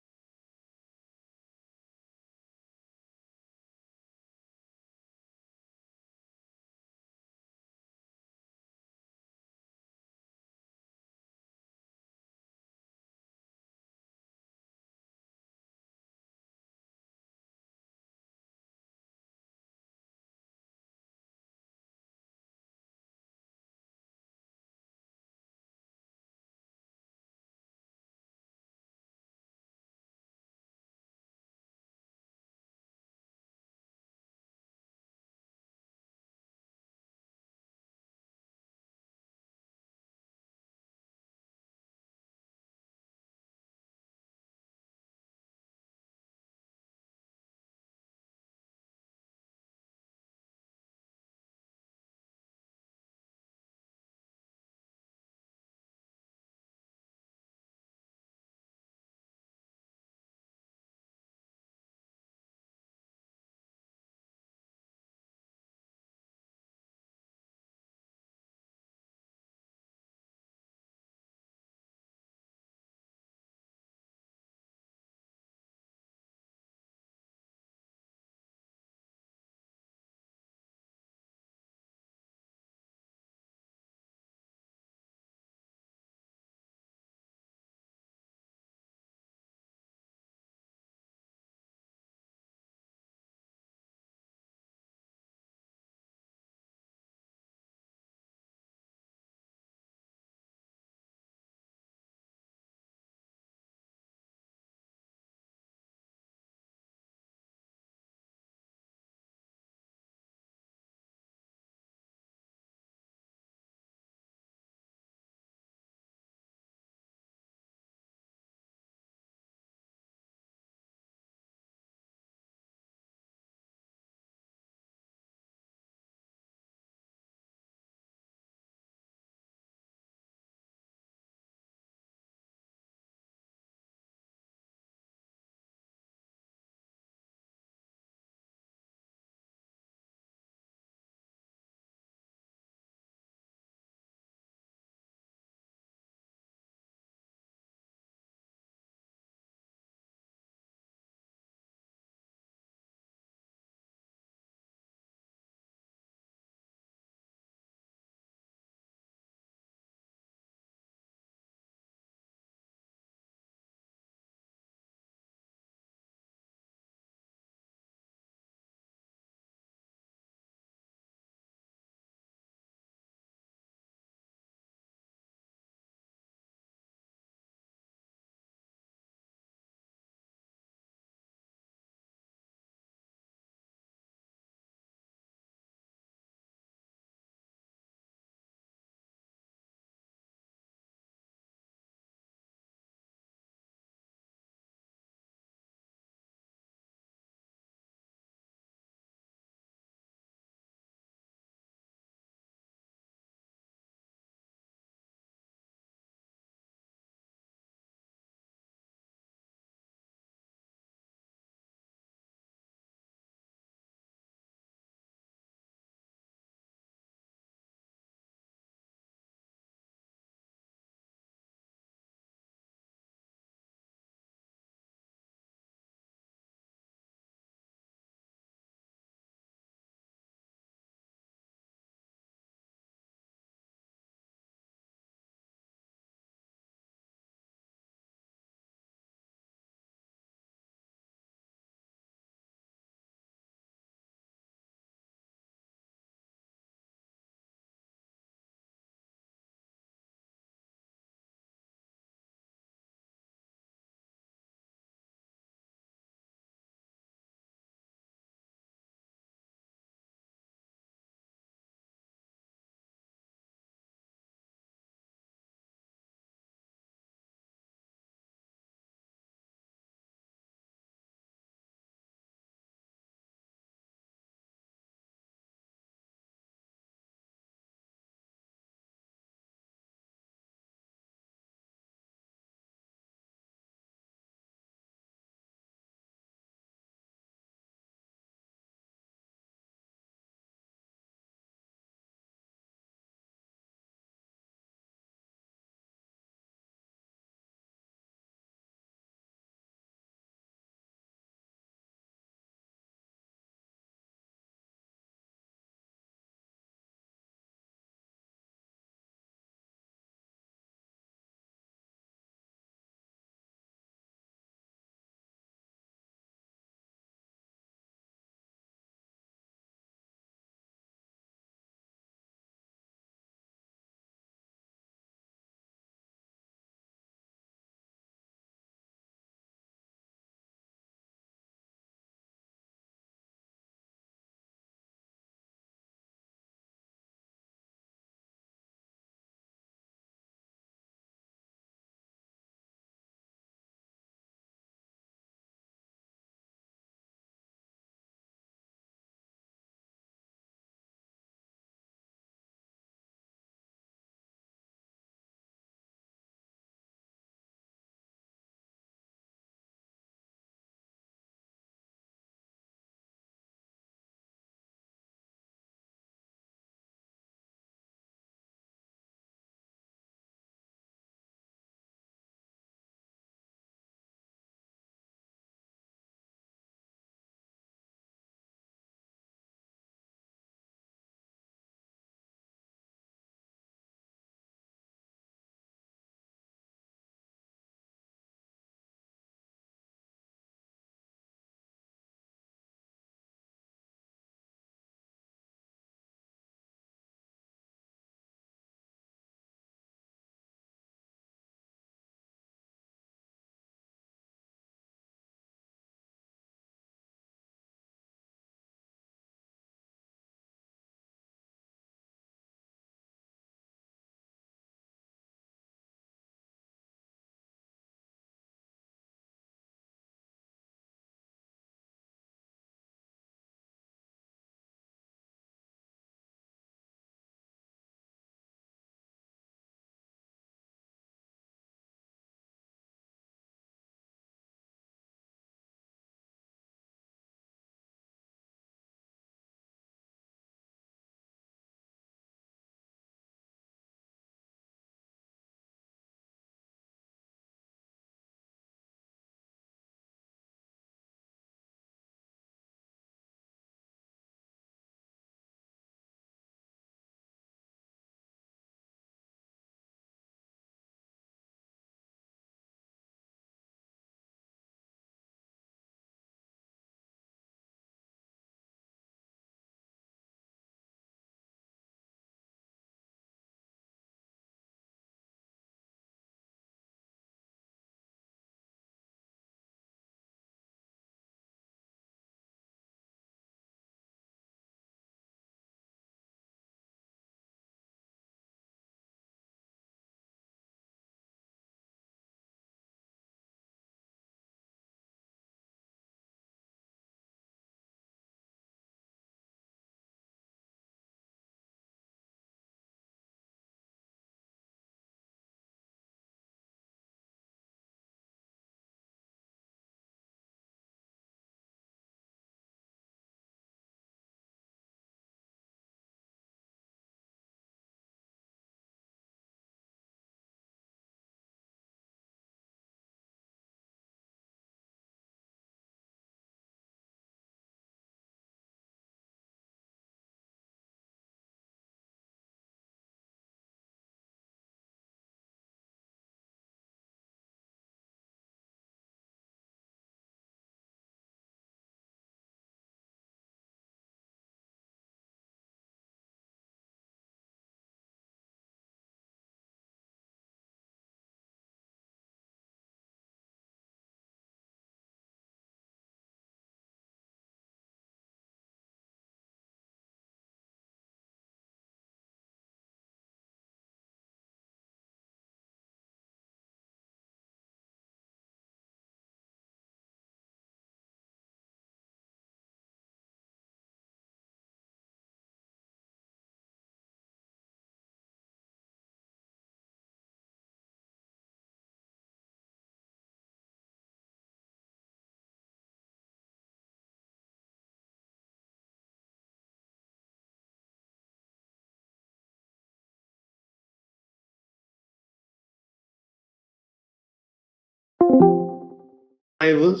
I will.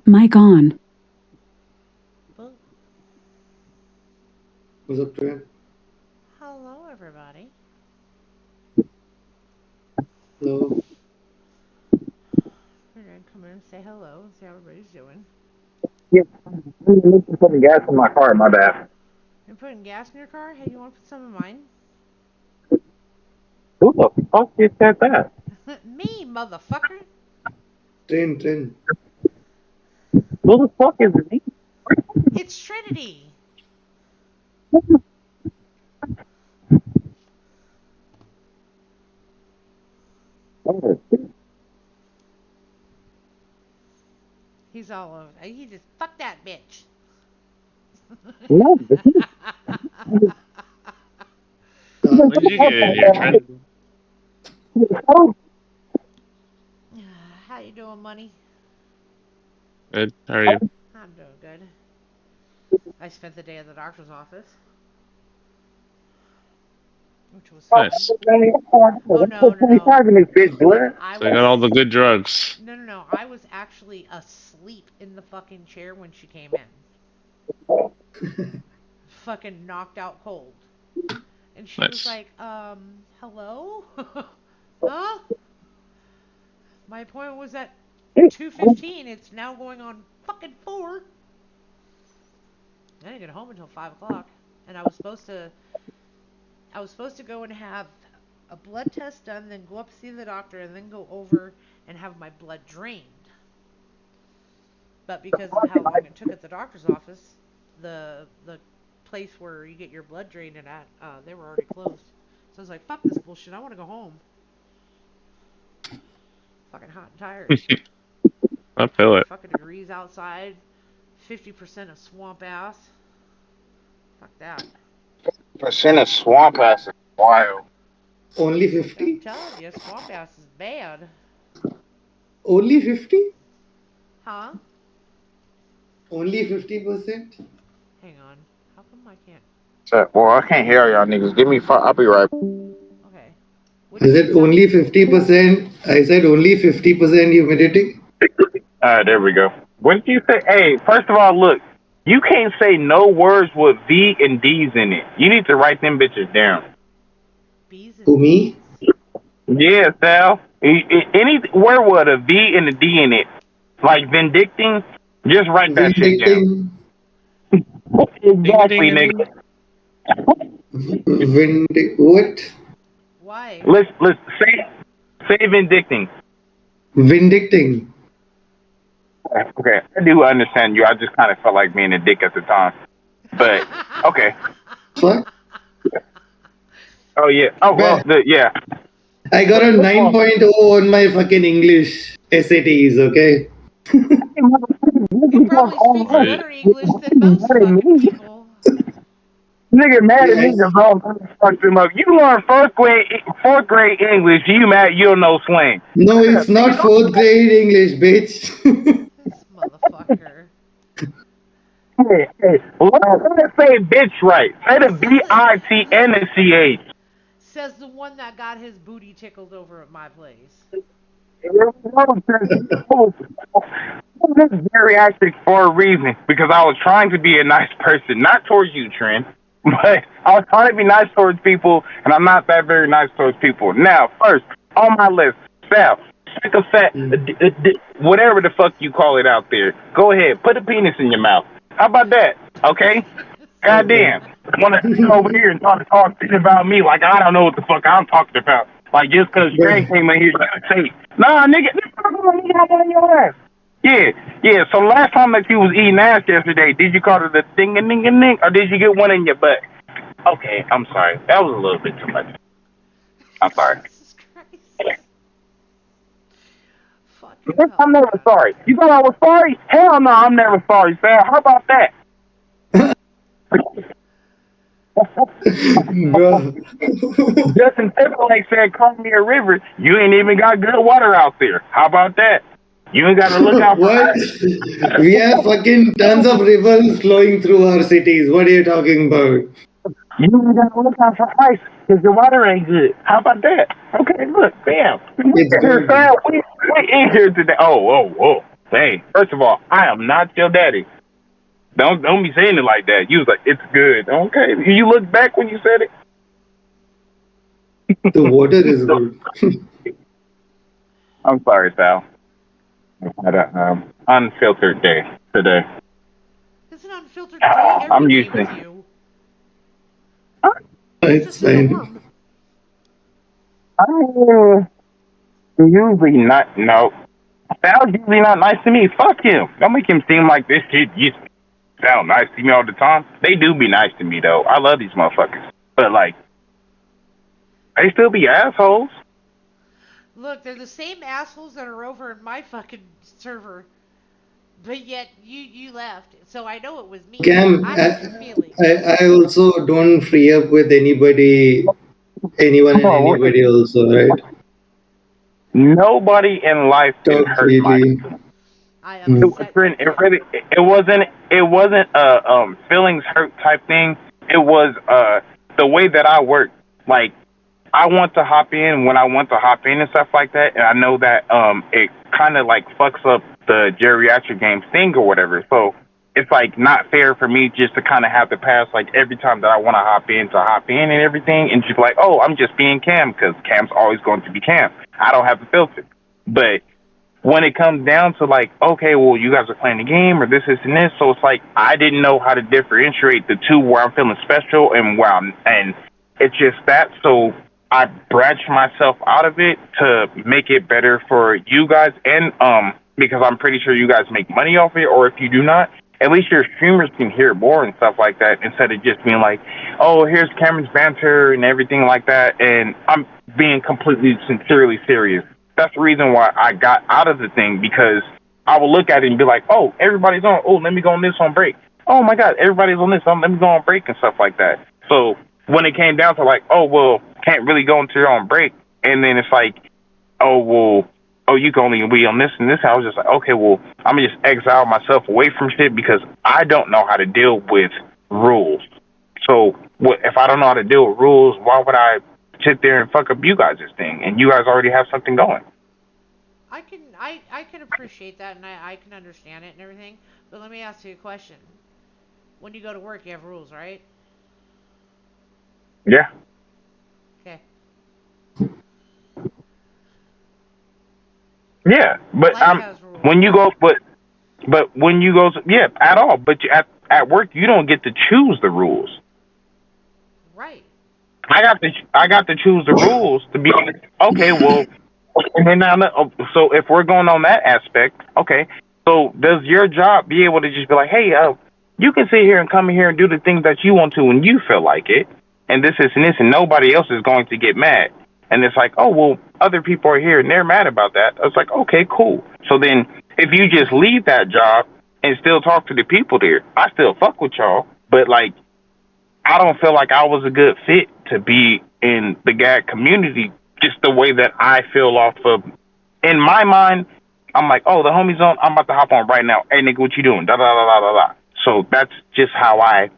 Mic on. What's up, Trent? Hello, everybody. Hello. We're gonna come in and say hello and see how everybody's doing. Yeah, I'm putting gas in my car. My bad. You're putting gas in your car? Hey, you want to put some in mine? Who the fuck just said that? Me, motherfucker. Trent. Who the fuck is me? It's Trinity. He's all over. He just fuck that bitch. No. When did you get in here, Trent? How you doing, money? Good. How are you? I'm doing good. I spent the day at the doctor's office, which was fun. Nice. Oh no. So you got all the good drugs. No. I was actually asleep in the fucking chair when she came in. Fucking knocked out cold. And she was like, hello? Huh? My appointment was at 2:15. It's now going on fucking 4. I didn't get home until 5 o'clock. And I was supposed to go and have a blood test done, then go up see the doctor, and then go over and have my blood drained. But because of how long it took at the doctor's office, the place where you get your blood drained and at, they were already closed. So I was like, fuck this bullshit, I want to go home. Fucking hot and tired. I feel it. Fucking degrees outside, 50% of swamp ass. Fuck that. Percent of swamp ass is wild. Only 50? I'm telling you, swamp ass is bad. Only 50? Huh? Only 50%? Hang on. How come I can't? Well, I can't hear y'all niggas. Give me 5. I'll be right back. Okay. I said only 50%. I said only 50% humidity. There we go. When you say, hey, first of all, look, you can't say no words with V and D's in it. You need to write them bitches down. Who, me? Yeah, Sal. Any word with a V and a D in it, like vindicting, just write that shit down. Exactly, nigga. What? Why? Let's say vindicting. Vindicting. Okay, I do understand you. I just kind of felt like being a dick at the time. But, okay. What? Oh, yeah. Oh, well, yeah. I got a 9.0 on my fucking English SATs, okay? He probably speaks better English than most fucking people. Nigga mad at me because all fucked him up. You learn fourth grade English. You mad you don't know slang. No, it's not 4th grade English, bitch. This motherfucker. Hey, let's say bitch right. Say the B-I-T and the C-H. Says the one that got his booty tickled over at my place. This is geriatric for a reason, because I was trying to be a nice person, not towards you, Trent, but I was trying to be nice towards people, and I'm not that very nice towards people. Now, first, on my list, Sal, stick a fat, whatever the fuck you call it out there. Go ahead, put a penis in your mouth. How about that? Okay? Goddamn. Want to come over here and talk shit about me like I don't know what the fuck I'm talking about. Like just because Trent came in here, you say, nah, nigga, I'm on your ass. Yeah. So last time that you was eating ass yesterday, did you call it a ding-a-ning-a-ning, or did you get one in your butt? Okay, I'm sorry. That was a little bit too much. I'm sorry. I'm never sorry. You thought I was sorry? Hell no, I'm never sorry, Sam. How about that? Justin Timberlake said, "Call me a river." You ain't even got good water out there. How about that? You ain't got to look out for What? We have fucking tons of rivers flowing through our cities. What are you talking about? You ain't got to look out for ice because your water ain't good. How about that? Okay, look, bam. We in here today. Oh. Hey, first of all, I am not your daddy. Don't be saying it like that. You was like, it's good. Okay. You look back when you said it. The water is good. I'm sorry, Sal. I had an unfiltered day today. It's an unfiltered day every I'm day used with to. you. It's fine. I mean, usually not. No, Sal's usually not nice to me. Fuck him. Don't make him seem like this shit. You sound nice to me all the time. They do be nice to me though. I love these motherfuckers, but like, they still be assholes. Look, they're the same assholes that are over in my fucking server, but yet you left. So I know it was me. Cam, I have your feeling. I also don't free up with anyone and Oh, anybody also, right? nobody in life can Talk hurt my. freely. I Mm. Friend, it wasn't a feelings hurt type thing. It was the way that I work. Like, I want to hop in when I want to hop in and stuff like that, and I know that it kind of like fucks up the geriatric game thing or whatever. So it's like not fair for me just to kind of have to pass like every time that I want to hop in and everything, and just be like, oh, I'm just being Cam because Cam's always going to be Cam. I don't have to filter, but when it comes down to like, okay, well, you guys are playing the game or this, and this, so it's like I didn't know how to differentiate the two where I'm feeling special and where and it's just that. So I branched myself out of it to make it better for you guys, and because I'm pretty sure you guys make money off it, or if you do not, at least your streamers can hear more and stuff like that instead of just being like, oh, here's Cameron's banter and everything like that, and I'm being completely sincerely serious. That's the reason why I got out of the thing, because I would look at it and be like, oh, everybody's on. Oh, let me go on this on break. Oh my God, everybody's on this. Let me go on break and stuff like that. So when it came down to like, oh, well, can't really go into your own break. And then it's like, oh, well, oh, you can only be on this and this. I was just like, okay, well, I'm going to just exile myself away from shit because I don't know how to deal with rules. So if I don't know how to deal with rules, why would I sit there and fuck up you guys' thing? And you guys already have something going. I can appreciate that, and I can understand it and everything. But let me ask you a question. When you go to work, you have rules, right? Yeah. Okay. Yeah, but Life has rules. when you go, but when you go, yeah, at all. But at work, you don't get to choose the rules. Right. I got to choose the rules to be okay. Well, and then now, so if we're going on that aspect, okay. So does your job be able to just be like, hey, you can sit here and come in here and do the things that you want to when you feel like it, and this, and nobody else is going to get mad. And it's like, oh, well, other people are here and they're mad about that. I was like, okay, cool. So then if you just leave that job and still talk to the people there, I still fuck with y'all. But like, I don't feel like I was a good fit to be in the GAG community just the way that I feel off of. In my mind, I'm like, oh, the homie's on. I'm about to hop on right now. Hey, nigga, what you doing? Da da da da da da. So that's just how I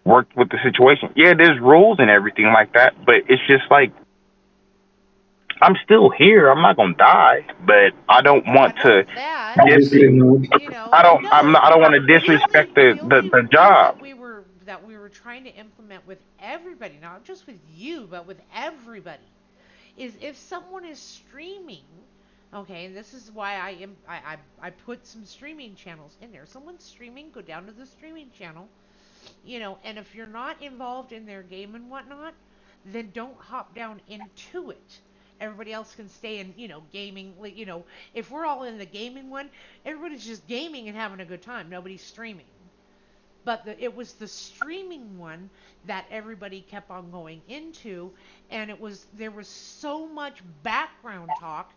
worked with the situation. Yeah, there's rules and everything like that, but it's just like, I'm still here. I'm not gonna die, but I don't want to. Obviously not. I don't want to disrespect the job. That we were trying to implement with everybody, not just with you, but with everybody, is if someone is streaming, okay, and this is why I put some streaming channels in there. Someone's streaming, go down to the streaming channel, and if you're not involved in their game and whatnot, then don't hop down into it. Everybody else can stay in, gaming. If we're all in the gaming one, everybody's just gaming and having a good time. Nobody's streaming. But it was the streaming one that everybody kept on going into, and there was so much background talk,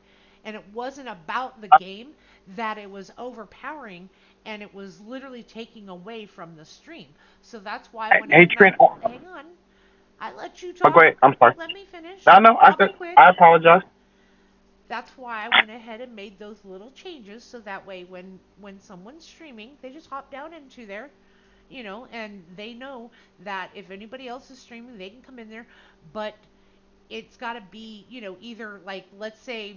and it wasn't about the game, that it was overpowering, and it was literally taking away from the stream. So that's why when Hey, Trent. hang on, I let you Oh, go talk. ahead. I'm sorry. Let me finish. No, I'll be quick. I apologize. That's why I went ahead and made those little changes, so that way when someone's streaming, they just hop down into there, and they know that if anybody else is streaming, they can come in there, but it's got to be, either like, let's say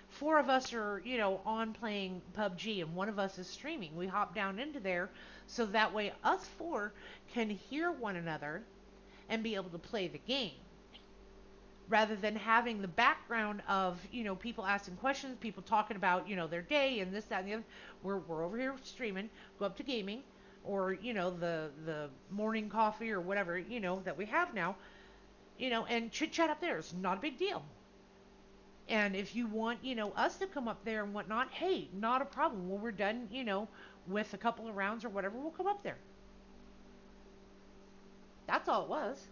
four of us are, on playing PUBG and one of us is streaming. We hop down into there so that way us four can hear one another and be able to play the game. Rather than having the background of, people asking questions, people talking about, their day and this, that, and the other. We're over here streaming, go up to gaming, or, the morning coffee or whatever, that we have now, and chit chat up there. It's not a big deal. And if you want, us to come up there and whatnot, hey, not a problem. When we're done, with a couple of rounds or whatever, we'll come up there. That's all it was.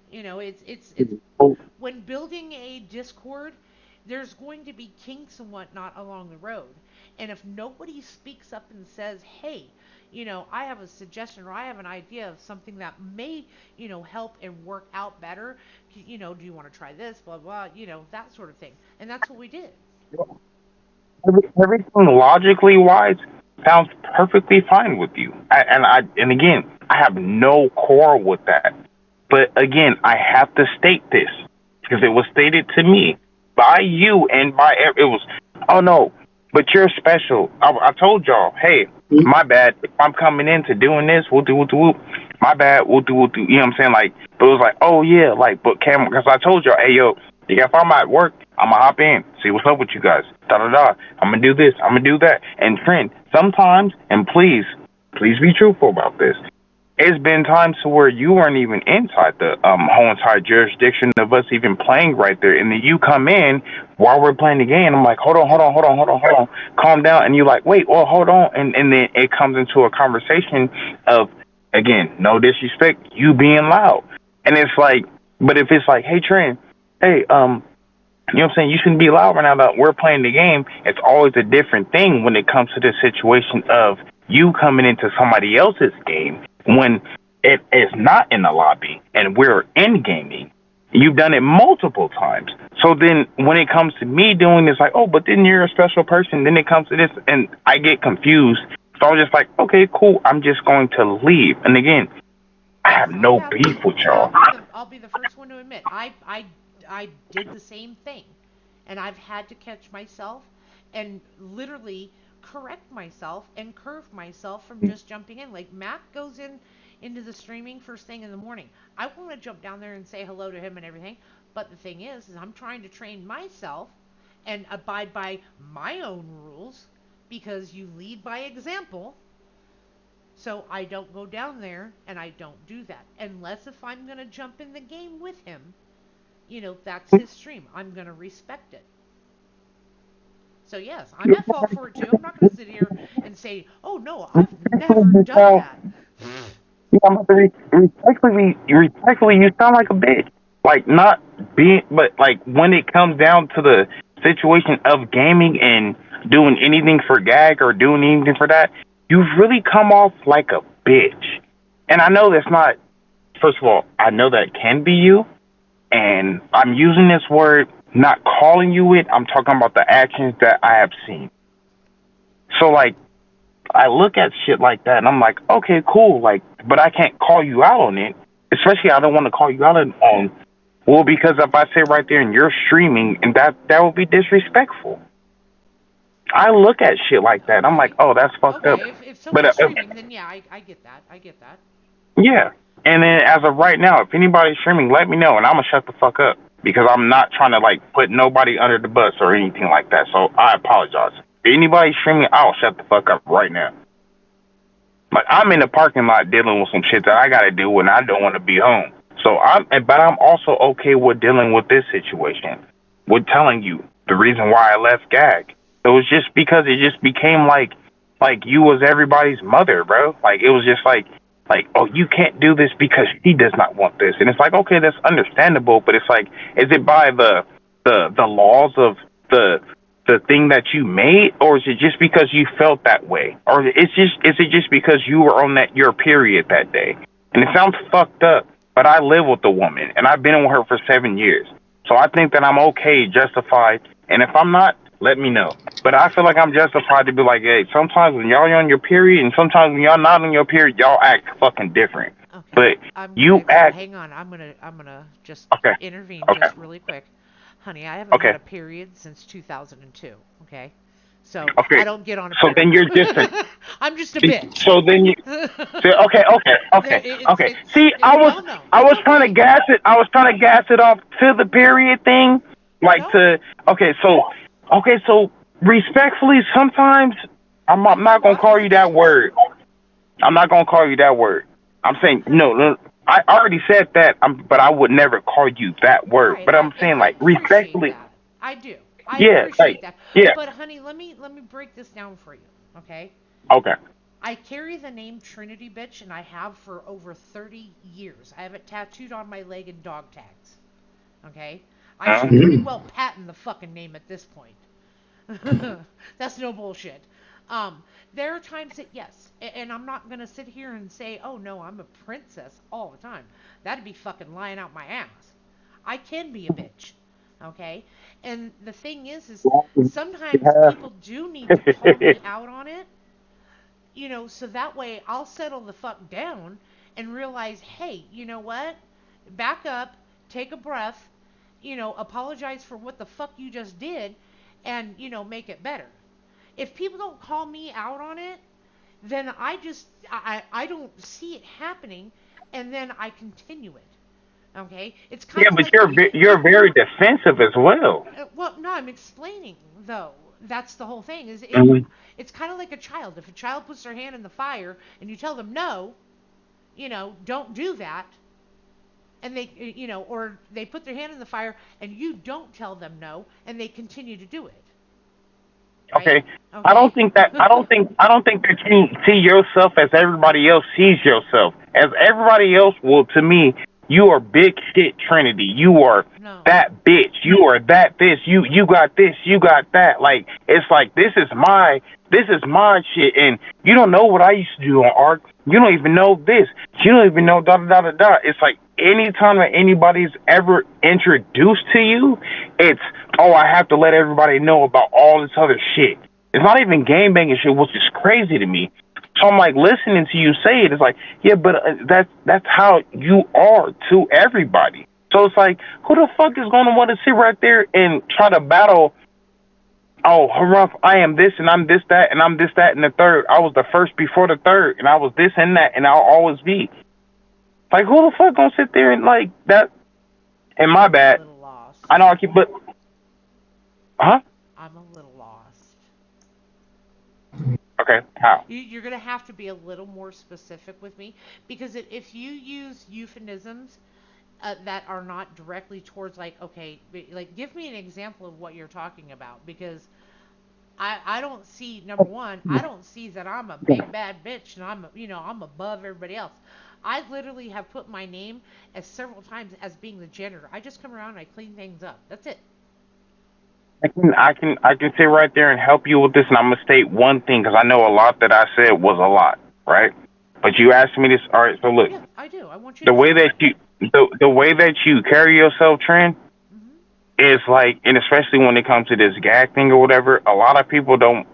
It's when building a Discord, there's going to be kinks and whatnot along the road. And if nobody speaks up and says, hey, I have a suggestion or I have an idea of something that may, help and work out better, do you want to try this, blah, blah, that sort of thing. And that's what we did. Everything logically wise sounds perfectly fine with you. And again, I have no quarrel with that. But again, I have to state this because it was stated to me by you and by it was, oh no, but you're special. I told y'all, hey, my bad. If I'm coming into doing this, we'll do. My bad, we'll do. You know what I'm saying? Like, but it was like, oh yeah, like, but Cam, because I told y'all, hey yo, if I'm at work, I'm gonna hop in, see what's up with you guys. Da da da. I'm gonna do this. I'm gonna do that. And friend, sometimes, and please be truthful about this. It's been times to where you weren't even inside the whole entire jurisdiction of us even playing right there, and then you come in while we're playing the game. I'm like, hold on, calm down, and you're like, wait, well, hold on, and then it comes into a conversation of, again, no disrespect, you being loud, and it's like, but if it's like, hey, Trent, hey, you know what I'm saying? You shouldn't be loud right now that we're playing the game. It's always a different thing when it comes to the situation of you coming into somebody else's game when it is not in the lobby and we're in gaming. You've done it multiple times. So then when it comes to me doing this, like, oh, but then you're a special person. Then it comes to this and I get confused. So I was just like, okay, cool. I'm just going to leave. And again, I have no beef with y'all. I'll be the first one to admit, I did the same thing. And I've had to catch myself and literally correct myself and curve myself from just jumping in. Like Matt goes into the streaming first thing in the morning. I want to jump down there and say hello to him and everything. But the thing is I'm trying to train myself and abide by my own rules because you lead by example. So I don't go down there and I don't do that. Unless if I'm going to jump in the game with him, that's his stream. I'm going to respect it. So yes, I'm at fault for it too. I'm not going to sit here and say, oh no, I've never done that. Yeah, I'm about to respectfully, you sound like a bitch. Like, not being, but like when it comes down to the situation of gaming and doing anything for gag or doing anything for that, you've really come off like a bitch. And I know that's not, first of all, I know that can be you. And I'm using this word, not calling you it. I'm talking about the actions that I have seen. So, like, I look at shit like that and I'm like, okay, cool, like, but I can't call you out on it. Especially, I don't want to call you out on, well, because if I say right there and you're streaming, and that would be disrespectful. I look at shit like that. I'm like, oh, that's fucked up. If someone's streaming, then yeah, I get that. I get that. Yeah. And then as of right now, if anybody's streaming, let me know and I'm going to shut the fuck up. Because I'm not trying to, like, put nobody under the bus or anything like that. So I apologize. If anybody's streaming, I'll shut the fuck up right now. Like, I'm in the parking lot dealing with some shit that I got to do when I don't want to be home. So but I'm also okay with dealing with this situation. With telling you the reason why I left GAG. It was just because it just became like you was everybody's mother, bro. Like, it was just like, oh, you can't do this because she does not want this. And it's like, okay, that's understandable, but it's like, is it by the laws of the thing that you made, or is it just because you felt that way? Or is it just because you were on your period that day? And it sounds fucked up, but I live with the woman, and I've been with her for 7 years. So I think that I'm okay, justified, and if I'm not, let me know. But I feel like I'm justified to be like, hey, sometimes when y'all are on your period, and sometimes when y'all not on your period, y'all act fucking different. Okay. But you act... Hang on, I'm gonna just okay. intervene okay. just really quick. Honey, I haven't had a period since 2002. Okay, so Okay. I don't get on a So period. then you're different. I'm just a bitch. So then you. So, okay. See, I was trying to gas it. I was trying to gas it off to the period thing, like to. Okay, so respectfully, sometimes I'm not gonna call you that word. I'm not gonna call you that word. I'm saying no. I already said that. But I would never call you that word. Right, But I'm saying like respectfully. I do. I Yeah, appreciate that. yeah. But honey, let me break this down for you, okay? Okay. I carry the name Trinity Bitch, and I have for over 30 years. I have it tattooed on my leg in dog tags. Okay? I should pretty well patent the fucking name at this point. That's no bullshit. There are times that, yes, and I'm not going to sit here and say, oh no, I'm a princess all the time. That'd be fucking lying out my ass. I can be a bitch. Okay? And the thing is sometimes people do need to call me out on it, so that way I'll settle the fuck down and realize, hey, you know what? Back up, take a breath, apologize for what the fuck you just did, and, make it better. If people don't call me out on it, then I don't see it happening, and then I continue it. Okay? It's kind Yeah, of but like you're very defensive as well. well, no, I'm explaining though. That's the whole thing. It's kind of like a child. If a child puts their hand in the fire and you tell them no, don't do that, and they, or they put their hand in the fire and you don't tell them no, and they continue to do it. Right? Okay. I don't think that you see yourself as everybody else sees yourself. As everybody else will, to me, you are big shit, Trinity. You are that bitch. You are that this. You got this. You got that. Like, it's like this is my shit, and you don't know what I used to do on ARK. You don't even know this. You don't even know da da da da da. It's like anytime that anybody's ever introduced to you, it's I have to let everybody know about all this other shit. It's not even game banging shit, which is crazy to me. So I'm like listening to you say it. It's like, yeah, but that's how you are to everybody. So it's like, who the fuck is going to want to sit right there and try to battle? Oh, Harumph, I am this and I'm this that and I'm this that and the third. I was the first before the third, and I was this and that, and I'll always be. Like, who the fuck gonna sit there and like that? And my bad. I know I keep, but huh? I'm a little lost. Okay, how? You're going to have to be a little more specific with me, because if you use euphemisms that are not directly towards, like, okay, like, give me an example of what you're talking about, because I don't see, number one, I don't see that I'm a big bad bitch and I'm above everybody else. I literally have put my name as several times as being the janitor. I just come around and I clean things up. That's it. I can sit right there and help you with this, and I'm gonna state one thing because I know a lot that I said was a lot, right? But you asked me this. All right, so look. Yeah, I do. I want you the to way that you the way that you carry yourself, Trent, is like, and especially when it comes to this gag thing or whatever, a lot of people don't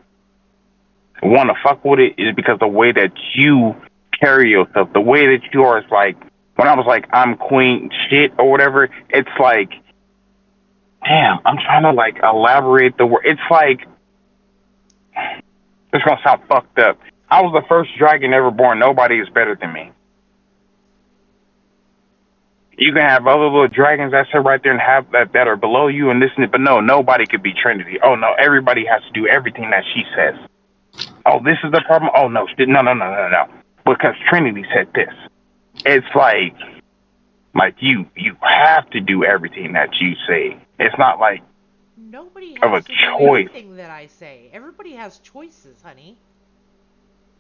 want to fuck with it is because the way that you carry yourself, the way that you are, is like, when I was like, I'm queen shit or whatever, it's like, damn, I'm trying to like elaborate the word. It's like, it's gonna sound fucked up. I was the first dragon ever born. Nobody is better than me. You can have other little dragons that sit right there and have that are below you and this and that, but no, nobody could be Trinity. Oh no, everybody has to do everything that she says. Oh, this is the problem. Oh no, no, because Trinity said this. It's like you have to do everything that you say. It's not like nobody of a has to do choice. anything that I say. Everybody has choices, honey.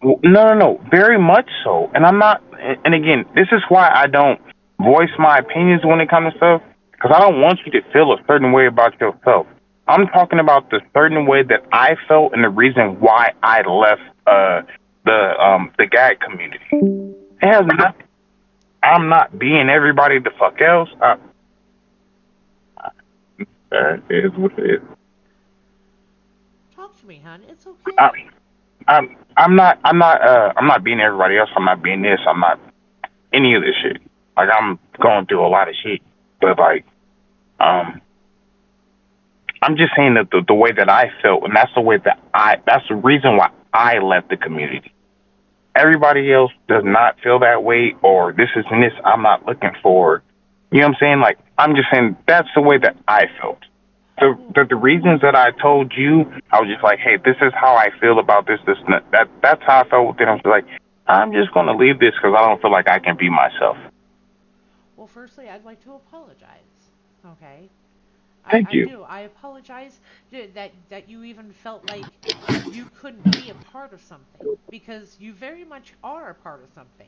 No, very much so. And I'm not. And again, this is why I don't voice my opinions when it comes to stuff, because I don't want you to feel a certain way about yourself. I'm talking about the certain way that I felt and the reason why I left the gag community. It has nothing. I'm not being everybody the fuck else. That is what it is. Talk to me, hon. It's okay. I'm not being everybody else. I'm not being this. I'm not any of this shit. Like, I'm going through a lot of shit, but like, I'm just saying that the way that I felt, and that's the way that that's the reason why I left the community. Everybody else does not feel that way, or this is and this I'm not looking for. You know what I'm saying? Like, I'm just saying that's the way that I felt. The reasons that I told you, I was just like, hey, this is how I feel about this, and that's how I felt with it. I was like, I'm just going to leave this because I don't feel like I can be myself. Well, firstly, I'd like to apologize. Okay. Thank I you. do. I apologize that you even felt like you couldn't be a part of something because you very much are a part of something.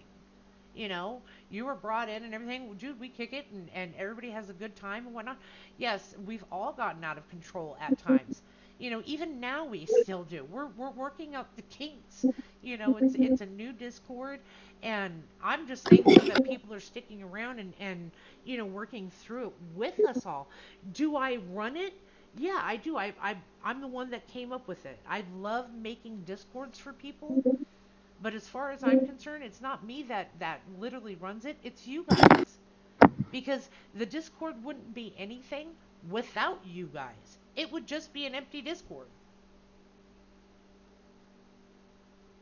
You know, you were brought in and everything. Dude, we kick it and everybody has a good time and whatnot. Yes, we've all gotten out of control at times. You know, even now we still do. We're working out the kinks. You know, it's a new Discord, and I'm just thankful that people are sticking around and you know working through it with us all. Do I run it? Yeah, I do. I'm the one that came up with it. I love making Discords for people, but as far as I'm concerned, it's not me that literally runs it. It's you guys. Because the Discord wouldn't be anything without you guys. It would just be an empty Discord.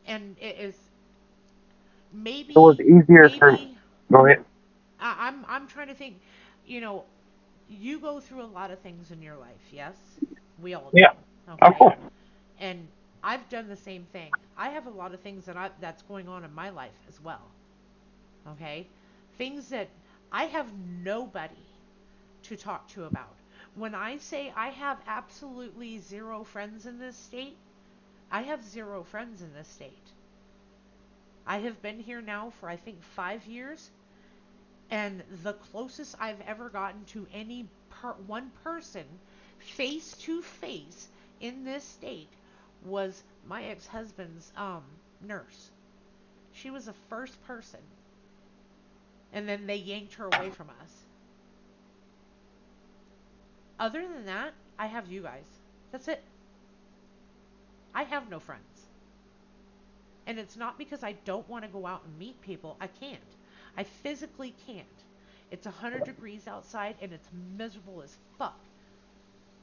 And it is It was easier for. maybe Go ahead. I'm trying to think, you know, you go through a lot of things in your life, yes? We all do. Yeah, of Okay? course. And I've done the same thing. I have a lot of things that's going on in my life as well. Okay? Things that I have nobody to talk to about. When I say I have absolutely zero friends in this state, I have zero friends in this state. I have been here now for I think 5 years, and the closest I've ever gotten to any one person face to face in this state was my ex-husband's nurse. She was the first person, and then they yanked her away from us. Other than that, I have you guys. That's it. I have no friends. And it's not because I don't want to go out and meet people. I can't. I physically can't. It's 100 degrees outside and it's miserable as fuck.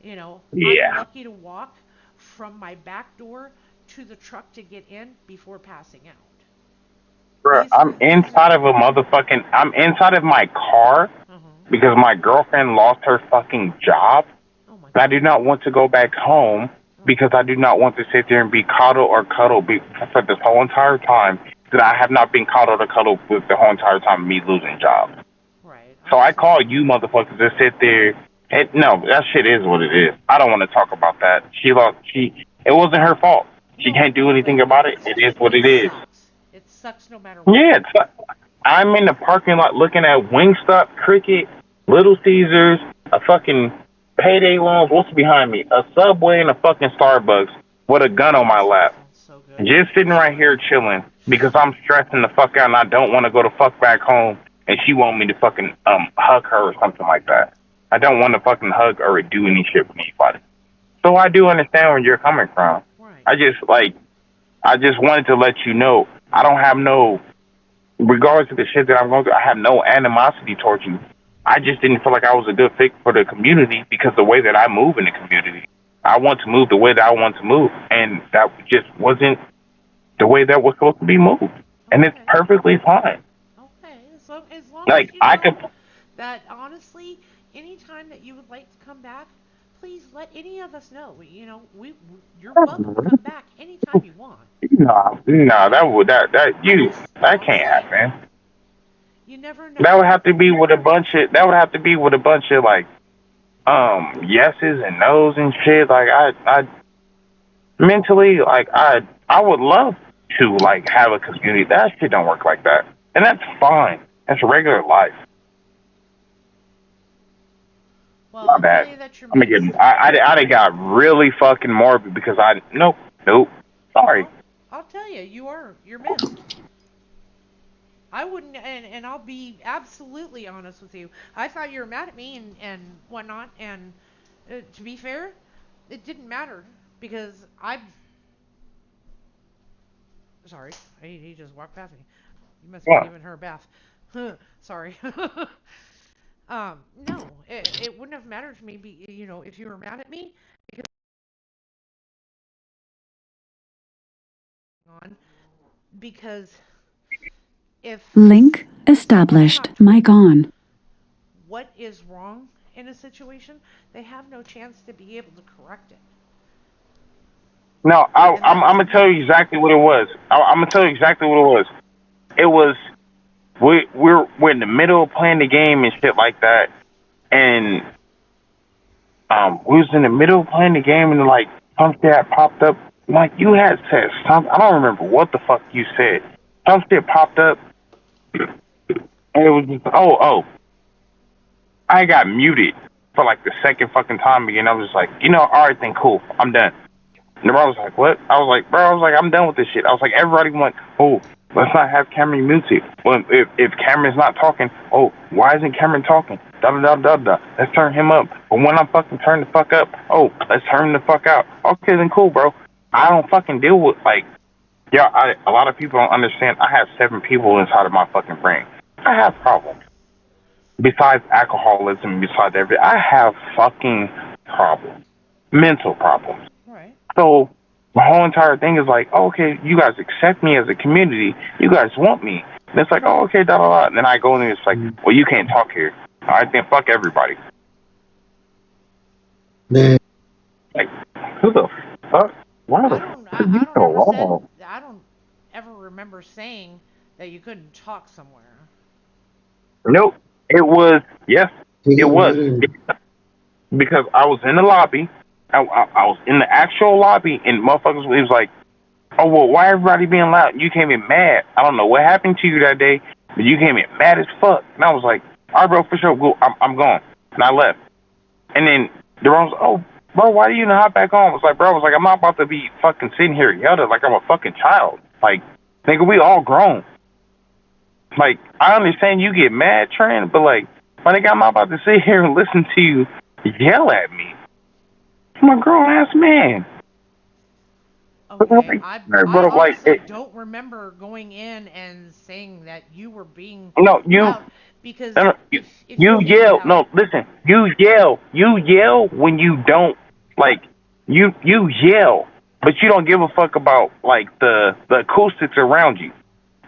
You know, I'm Yeah. lucky to walk from my back door to the truck to get in before passing out. Bruh, I'm inside of my car because my girlfriend lost her fucking job. And I do not want to go back home because I do not want to sit there and be coddled or cuddled for this whole entire time that I have not been coddled or cuddled with the whole entire time of me losing jobs. So I call you motherfuckers to sit there. No, that shit is what it is. I don't want to talk about that. It wasn't her fault. She can't do anything about it. It is what it is. It sucks no matter what. Yeah, I'm in the parking lot looking at Wingstop, Cricket, Little Caesars, a fucking Payday Loans. What's behind me? A Subway and a fucking Starbucks with a gun on my lap. Just sitting right here chilling because I'm stressing the fuck out and I don't want to go the fuck back home and she want me to fucking hug her or something like that. I don't want to fucking hug or do any shit with anybody. So I do understand where you're coming from. I just wanted to let you know I don't have no regardless of the shit that I'm going through, I have no animosity towards you. I just didn't feel like I was a good fit for the community because the way that I move in the community, I want to move the way that I want to move, and that just wasn't the way that was supposed to be moved, and it's perfectly fine. Okay, as long Like as you I know could, that honestly, anytime that you would like to come back, please let any of us know. You know, you're welcome to come back anytime you want. no, that can't happen. You never That would know. have to be with a bunch of like yeses and nos and shit. Like I mentally, like I would love to like have a community. That shit don't work like that, and that's fine. That's regular life. Well, My I'll tell bad. you that your I'm gonna mates. get. I got really fucking morbid because nope. Sorry. I'll tell you, you're missed. I wouldn't, and I'll be absolutely honest with you. I thought you were mad at me and whatnot, and to be fair, it didn't matter because sorry, he just walked past me. You must be What? giving her a bath. Sorry. No, it wouldn't have mattered to me. If you were mad at me, because on because if Link established. Mic on. what is wrong in a situation, they have no chance to be able to correct it. No, I'm gonna tell you exactly what it was. I'm gonna tell you exactly what it was. It was we're in the middle of playing the game and shit like that, and we was in the middle of playing the game and like some shit had popped up. Like you had said something. I don't remember what the fuck you said. Some shit popped up, and it was just I got muted for like the second fucking time again. I was just like, all right then, cool, I'm done. And the bro was like, what? I was like, I'm done with this shit. I was like, everybody went, oh, let's not have Cameron muted. Well, if Cameron's not talking, oh, why isn't Cameron talking? Da da da da da. Let's turn him up. But when I'm fucking turned the fuck up, oh, let's turn him the fuck out. Okay, then cool, bro. I don't fucking deal with like, a lot of people don't understand. I have 7 people inside of my fucking brain. I have problems. Besides alcoholism, besides everything, I have fucking problems, mental problems. Right. So the whole entire thing is like, oh, okay, you guys accept me as a community. You guys want me. And it's like, oh, okay, da da da. And then I go in and it's like, well, you can't talk here. All right, then fuck everybody. Like, who the fuck? Why the fuck you so long? I don't ever remember saying that you couldn't talk somewhere. Nope. It was, yes, it was. Because I was in the lobby. I was in the actual lobby, and motherfuckers, it was like, oh, well, why everybody being loud? You came in mad. I don't know what happened to you that day, but you came in mad as fuck. And I was like, all right, bro, for sure, go. I'm gone. And I left. And then the bro was, oh, bro, why do you not hop back on? I was like, bro, I'm not about to be fucking sitting here yelling like I'm a fucking child. Like, nigga, we all grown. Like, I understand you get mad, Trent, but like, my nigga, I'm not about to sit here and listen to you yell at me. I'm a grown ass man. Okay, I honestly don't remember going in and saying that you were being loud because if you yell. loud, no, listen, you yell when you don't like. You yell, but you don't give a fuck about like the acoustics around you.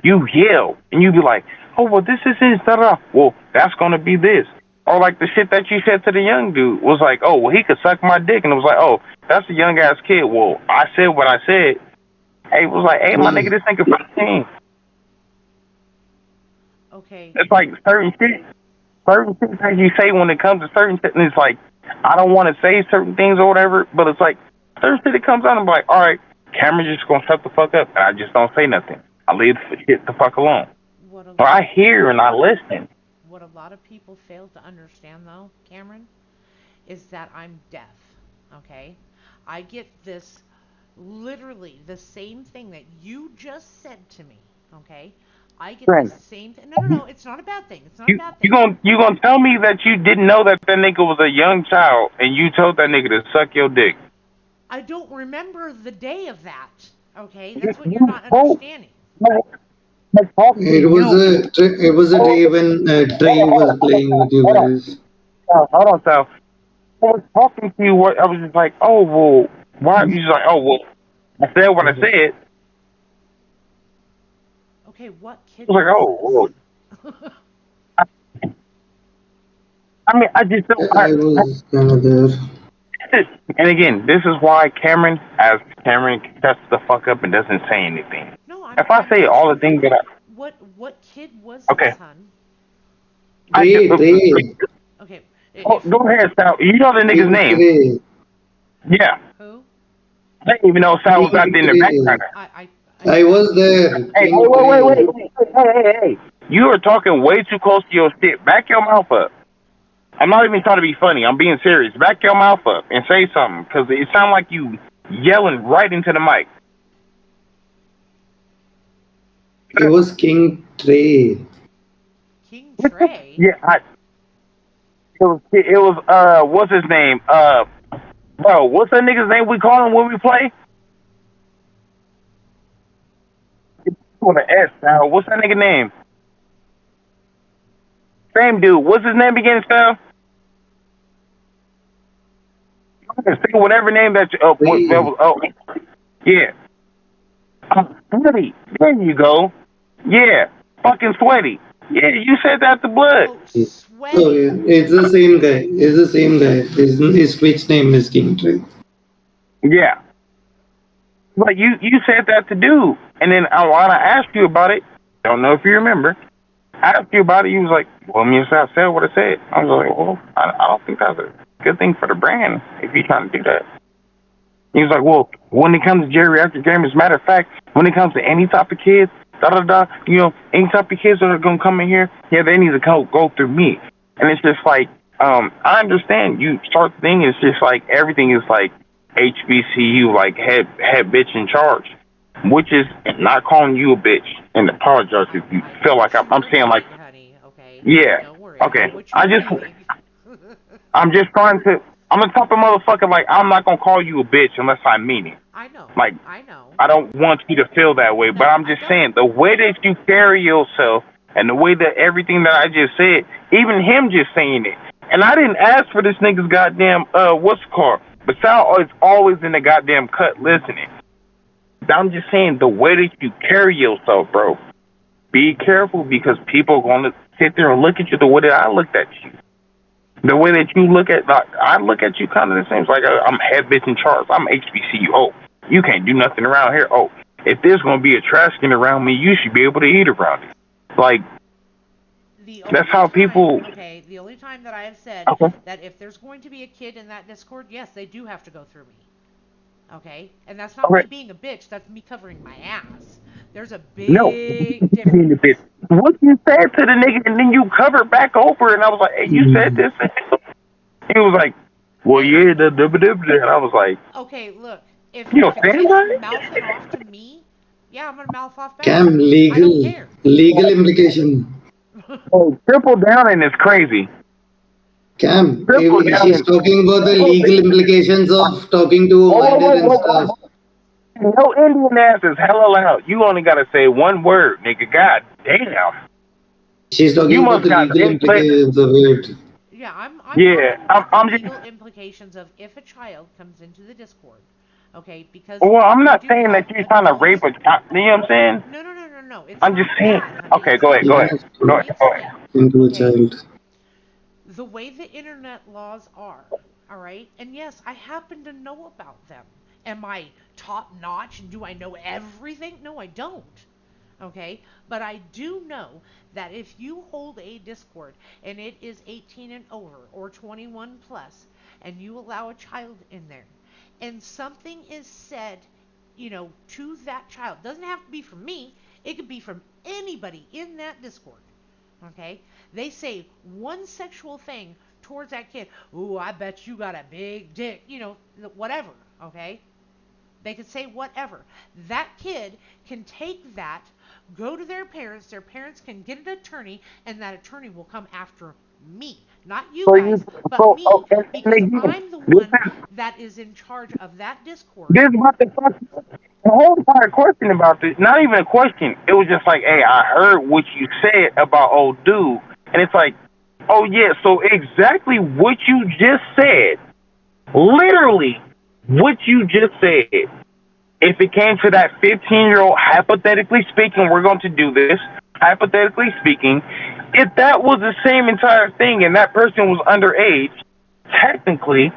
You yell and you be like, oh well, this is this. Da da. Well, that's gonna be this. Or like the shit that you said to the young dude was like, oh well, he could suck my dick, and it was like, oh, that's a young ass kid. Well, I said what I said. Hey, it was like, hey, my nigga, this nigga 15. Okay. It's like certain shit that you say when it comes to certain shit, and it's like, I don't want to say certain things or whatever, but it's like, certain shit that comes out, I'm like, all right, Cameron's just gonna shut the fuck up, and I just don't say nothing. I leave the shit the fuck alone. So I hear and I listen. What a lot of people fail to understand, though, Cameron, is that I'm deaf. Okay, I get this literally the same thing that you just said to me. Okay, I get the same thing. No, it's not a bad thing. It's not a bad thing. You gonna tell me that you didn't know that nigga was a young child and you told that nigga to suck your dick? I don't remember the day of that. Okay, that's what you're not understanding. It was a day when Trey was playing with you guys. Hold on, Sal. I was talking to you. I was just like, oh well, why? You just like, oh well, I said what I said. Okay, what kid? I was like, oh well. I mean, I just don't. I was kind of there. And again, this is why Cameron shuts the fuck up and doesn't say anything. No, if I say all the things that I what kid was okay. this, hun? Okay. Oh, go ahead, Sal. You know the nigga's name. Yeah. Who? I didn't even know Sal was out there in the background. I was there. Hey, wait. You are talking way too close to your shit. Back your mouth up. I'm not even trying to be funny. I'm being serious. Back your mouth up and say something, because it sounds like you yelling right into the mic. It was King Trey. King Trey? Yeah, it was what's his name? Bro, what's that nigga's name we call him when we play? With an S now. What's that nigga name? Same dude. What's his name again, Sal? Say whatever name that you, yeah. Sweaty. There you go. Yeah. Fucking sweaty. Yeah, you said that to Blood. Oh, yeah. It's the same guy. It's the same guy. His Twitch name is King Trey. Yeah. But you said that to dude. And then when I asked you about it, don't know if you remember, I asked you about it, you was like, well, me and Sal said what I said. I was like, well, I don't think that's a good thing for the brand if you're trying to do that. He was like, well, when it comes to geriatric gamers, matter of fact, when it comes to any type of kids, any type of kids that are going to come in here, yeah, they need to go through me. And it's just like, I understand you start thinking it's just like everything is like HBCU, like head bitch in charge, which is not calling you a bitch, and apologize if you feel like I'm saying like, yeah, okay, I'm just trying to. I'm the type of motherfucker like I'm not gonna call you a bitch unless I mean it. I know. Like I don't want you to feel that way, but I'm just saying the way that you carry yourself and the way that everything that I just said, even him just saying it, and I didn't ask for this nigga's goddamn what's it called, but Sal is always in the goddamn cut listening. I'm just saying the way that you carry yourself, bro. Be careful because people are gonna sit there and look at you the way that I looked at you. The way that you look at, like, I look at you kind of the same. It's like I'm head bitch in charge. I'm HBCU. Oh, you can't do nothing around here. Oh, if there's gonna be a trash can around me, you should be able to eat around it. Like, that's how people. Okay, the only time that I have said that if there's going to be a kid in that Discord, yes, they do have to go through me. Okay, and that's not me being a bitch. That's me covering my ass. There's a big difference. What you said to the nigga, and then you covered back over, and I was like, "Hey, you said this." He was like, "Well, yeah, the." And I was like, "Okay, look, if you a kid's mouthing off to me, yeah, I'm gonna mouth off back. Cam, legal implication. Oh, triple downing is crazy. Cam, she's talking about the legal implications of talking to a minor and stuff. No Indian ass is hella loud. You only gotta say one word, nigga. God damn. She's talking about the legal implications of it. Yeah, I'm just legal implications of if a child comes into the Discord. Okay, because well, I'm not saying that you're trying to rape a child. You know what I'm saying? No. It's I'm just saying. Okay, go ahead. Into a child. The way the internet laws are, all right? And yes, I happen to know about them. Am I top notch and do I know everything? No, I don't. Okay? But I do know that if you hold a Discord and it is 18 and over or 21 plus and you allow a child in there and something is said, to that child, doesn't have to be from me, it could be from anybody in that Discord. Okay? They say one sexual thing towards that kid. Ooh, I bet you got a big dick. Whatever. Okay? They could say whatever. That kid can take that, go to their parents can get an attorney, and that attorney will come after me. Not you guys, but me, because I'm the one that is in charge of that Discord. This is what the whole entire question about this, not even a question. It was just like, hey, I heard what you said about old dude. And it's like, oh, yeah, so exactly what you just said, literally what you just said, if it came to that 15-year-old, hypothetically speaking, we're going to do this, hypothetically speaking, if that was the same entire thing and that person was underage, technically,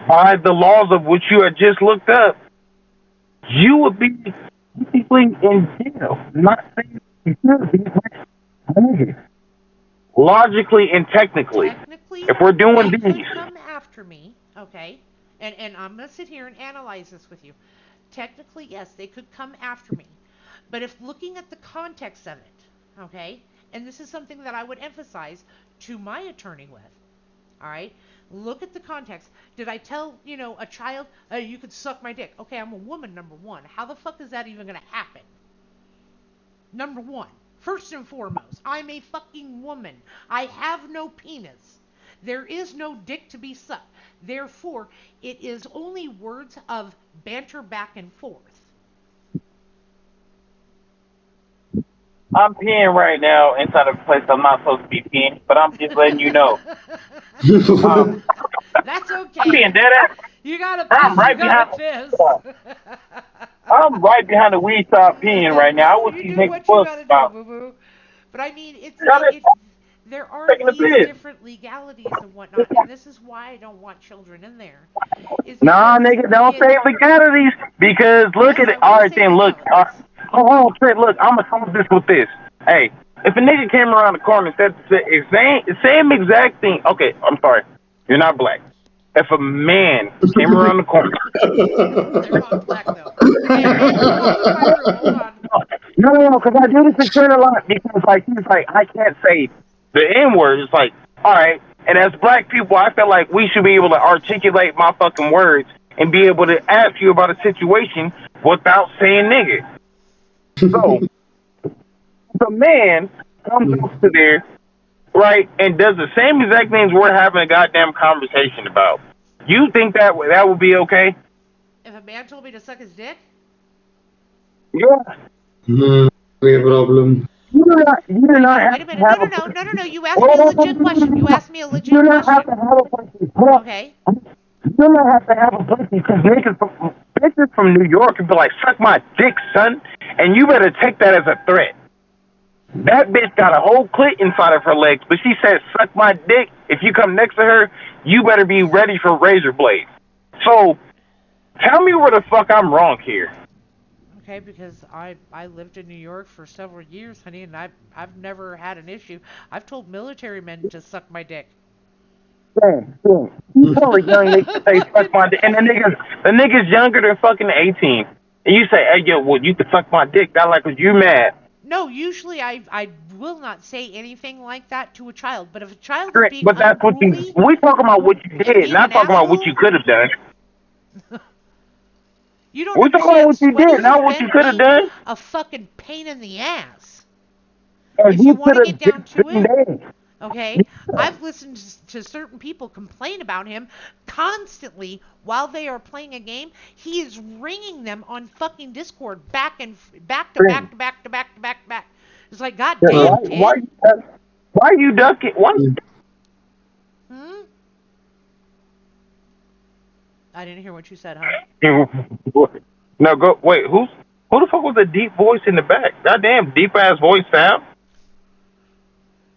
by the laws of which you had just looked up, you would be technically in jail. Not saying you should be. Logically and technically. If we're doing they these. could come after me, okay? And I'm going to sit here and analyze this with you. Technically, yes, they could come after me. But if looking at the context of it, okay? And this is something that I would emphasize to my attorney with. All right? Look at the context. Did I tell, a child, you could suck my dick? Okay, I'm a woman, number one. How the fuck is that even going to happen? Number one. First and foremost, I'm a fucking woman. I have no penis. There is no dick to be sucked. Therefore, it is only words of banter back and forth. I'm peeing right now inside of a place I'm not supposed to be peeing, but I'm just letting you know. That's I'm okay. being dead ass. You gotta I'm piss. You right gotta behind. piss. I'm right behind the weed shop peeing right now. I wish You these do niggas what you was gotta do, about. boo boo. But I mean, Y'all just there are taking a these piss. different legalities and whatnot, and this is why I don't want children in there. Is Nah, because nigga, don't say legalities because look at it. All right, then look. Hold on, Trent. Look, I'm gonna close this with this. Hey, if a nigga came around the corner and said the same exact thing. Okay, I'm sorry. You're not black. If a man came around the corner. They're not black though. Hey, come on to my room. Hold on. No, because I do this in Trent a lot because like he's like I can't say the N word. It's like all right, and as black people, I feel like we should be able to articulate my fucking words and be able to ask you about a situation without saying nigga. So the man comes up to there, right, and does the same exact things we're having a goddamn conversation about. You think that would be okay? If a man told me to suck his dick, Yeah. A problem. You do not have wait a to minute. have a No. You asked me a legit question. You asked me a You do legit not have question. to have a pussy. Okay. You do not have to have a pussy because bitches from New York can be like, suck my dick, son. And you better take that as a threat. That bitch got a whole clit inside of her legs, but she said, suck my dick. If you come next to her, you better be ready for razor blades. So, tell me where the fuck I'm wrong here. Okay, because I lived in New York for several years, honey, and I've never had an issue. I've told military men to suck my dick. Damn. You tell a young nigga to say suck my dick, and the nigga's younger than fucking 18. And you say, hey, yo, well, you can suck my dick. That like, 'cause you mad. No, usually I will not say anything like that to a child. But if a child's being But that's what you, unruly we talking about what you and did, being not an talking about what asshole, you could have done. you don't We're talking about understand. what you Sweaty did, has not what you been could have me done. a fucking pain in the ass. And If you you want could to get have down to been it, dead. okay, I've listened to certain people complain about him constantly while they are playing a game. He is ringing them on fucking Discord back and back to back to back to back to back to back. It's like, god damn, kid. Why you ducking? Why? Hmm? I didn't hear what you said, hon. No, go. Wait, who the fuck was the deep voice in the back? Goddamn, deep ass voice sound.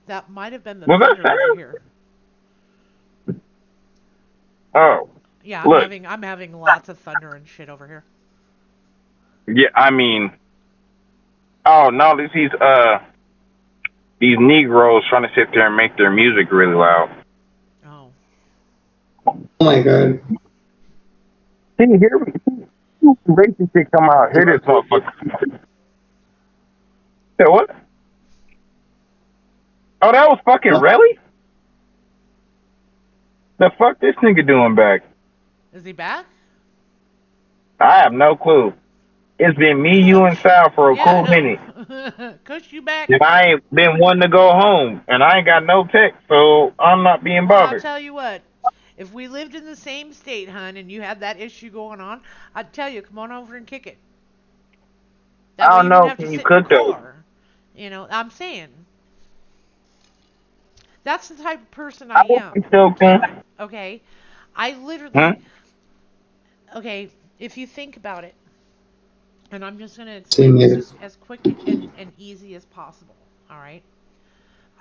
That might have been the Was that thunder that you Sam? hear. Oh, Yeah, look. I'm having lots of thunder and shit over here. Yeah, I mean, oh no, these Negroes trying to sit there and make their music really loud. Oh. Oh my god. Can you hear me? Racist shit come out. Hear this motherfucker. Yeah, what? Oh, that was fucking really? The fuck this nigga doing back? Is he back? I have no clue. It's been me, you, and Sal for a cool minute. Kush, you back? And I ain't been wanting to go home, and I ain't got no text, so I'm not being Well, I'll bothered. tell you what. If we lived in the same state, hun, and you had that issue going on, I'd tell you, come on over and kick it. That I way don't you wouldn't know. have to Can you sit in your cook though? car. You know, I'm saying. That's the type of person I I hope am. you still can. Okay? I literally... Huh? Okay, if you think about it, and I'm just going to Same explain this here. just as quick and easy as possible, all right?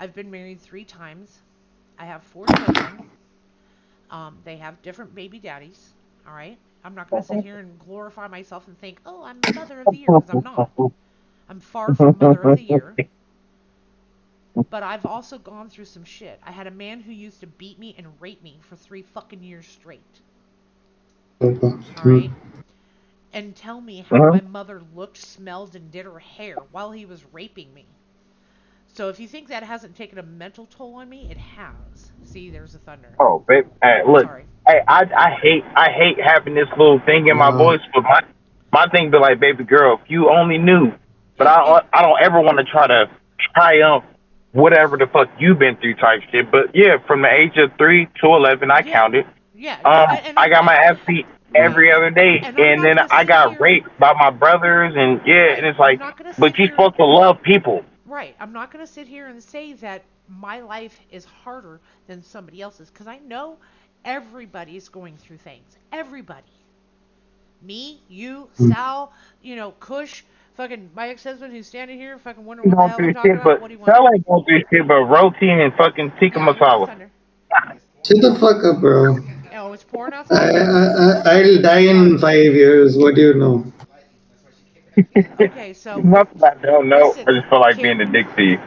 I've been married 3 times. I have 4 children. They have different baby daddies, all right? I'm not going to sit here and glorify myself and think, oh, I'm the mother of the year, because I'm not. I'm far from mother of the year. But I've also gone through some shit. I had a man who used to beat me and rape me for 3 fucking years straight. Alright? And tell me how my mother looked, smelled, and did her hair while he was raping me. So if you think that hasn't taken a mental toll on me, it has. See, there's the thunder. Oh, baby. Hey, look. Sorry. Hey, I hate having this little thing in my voice, but my thing be like, baby girl, if you only knew. But I don't ever want to try to triumph whatever the fuck you've been through type shit. But yeah, from the age of 3 to 11, I counted. Yeah. I got my ass beat every other day, and then I got raped by my brothers, and yeah, and it's like, but you're supposed to love people. Right. I'm not going to sit here and say that my life is harder than somebody else's because I know everybody's going through things. Everybody. Me, you, Sal, Kush, fucking my ex-husband who's standing here, fucking wondering what the Going hell I'm through talking shit, about. but What do you want? Sal ain't going through shit, but routine and fucking tikka masala. Shut the fuck up, bro. Oh, it's pouring outside? I'll die in 5 years. What do you know? Okay, so Nothing I don't know. listen, I just feel like being a dick to you.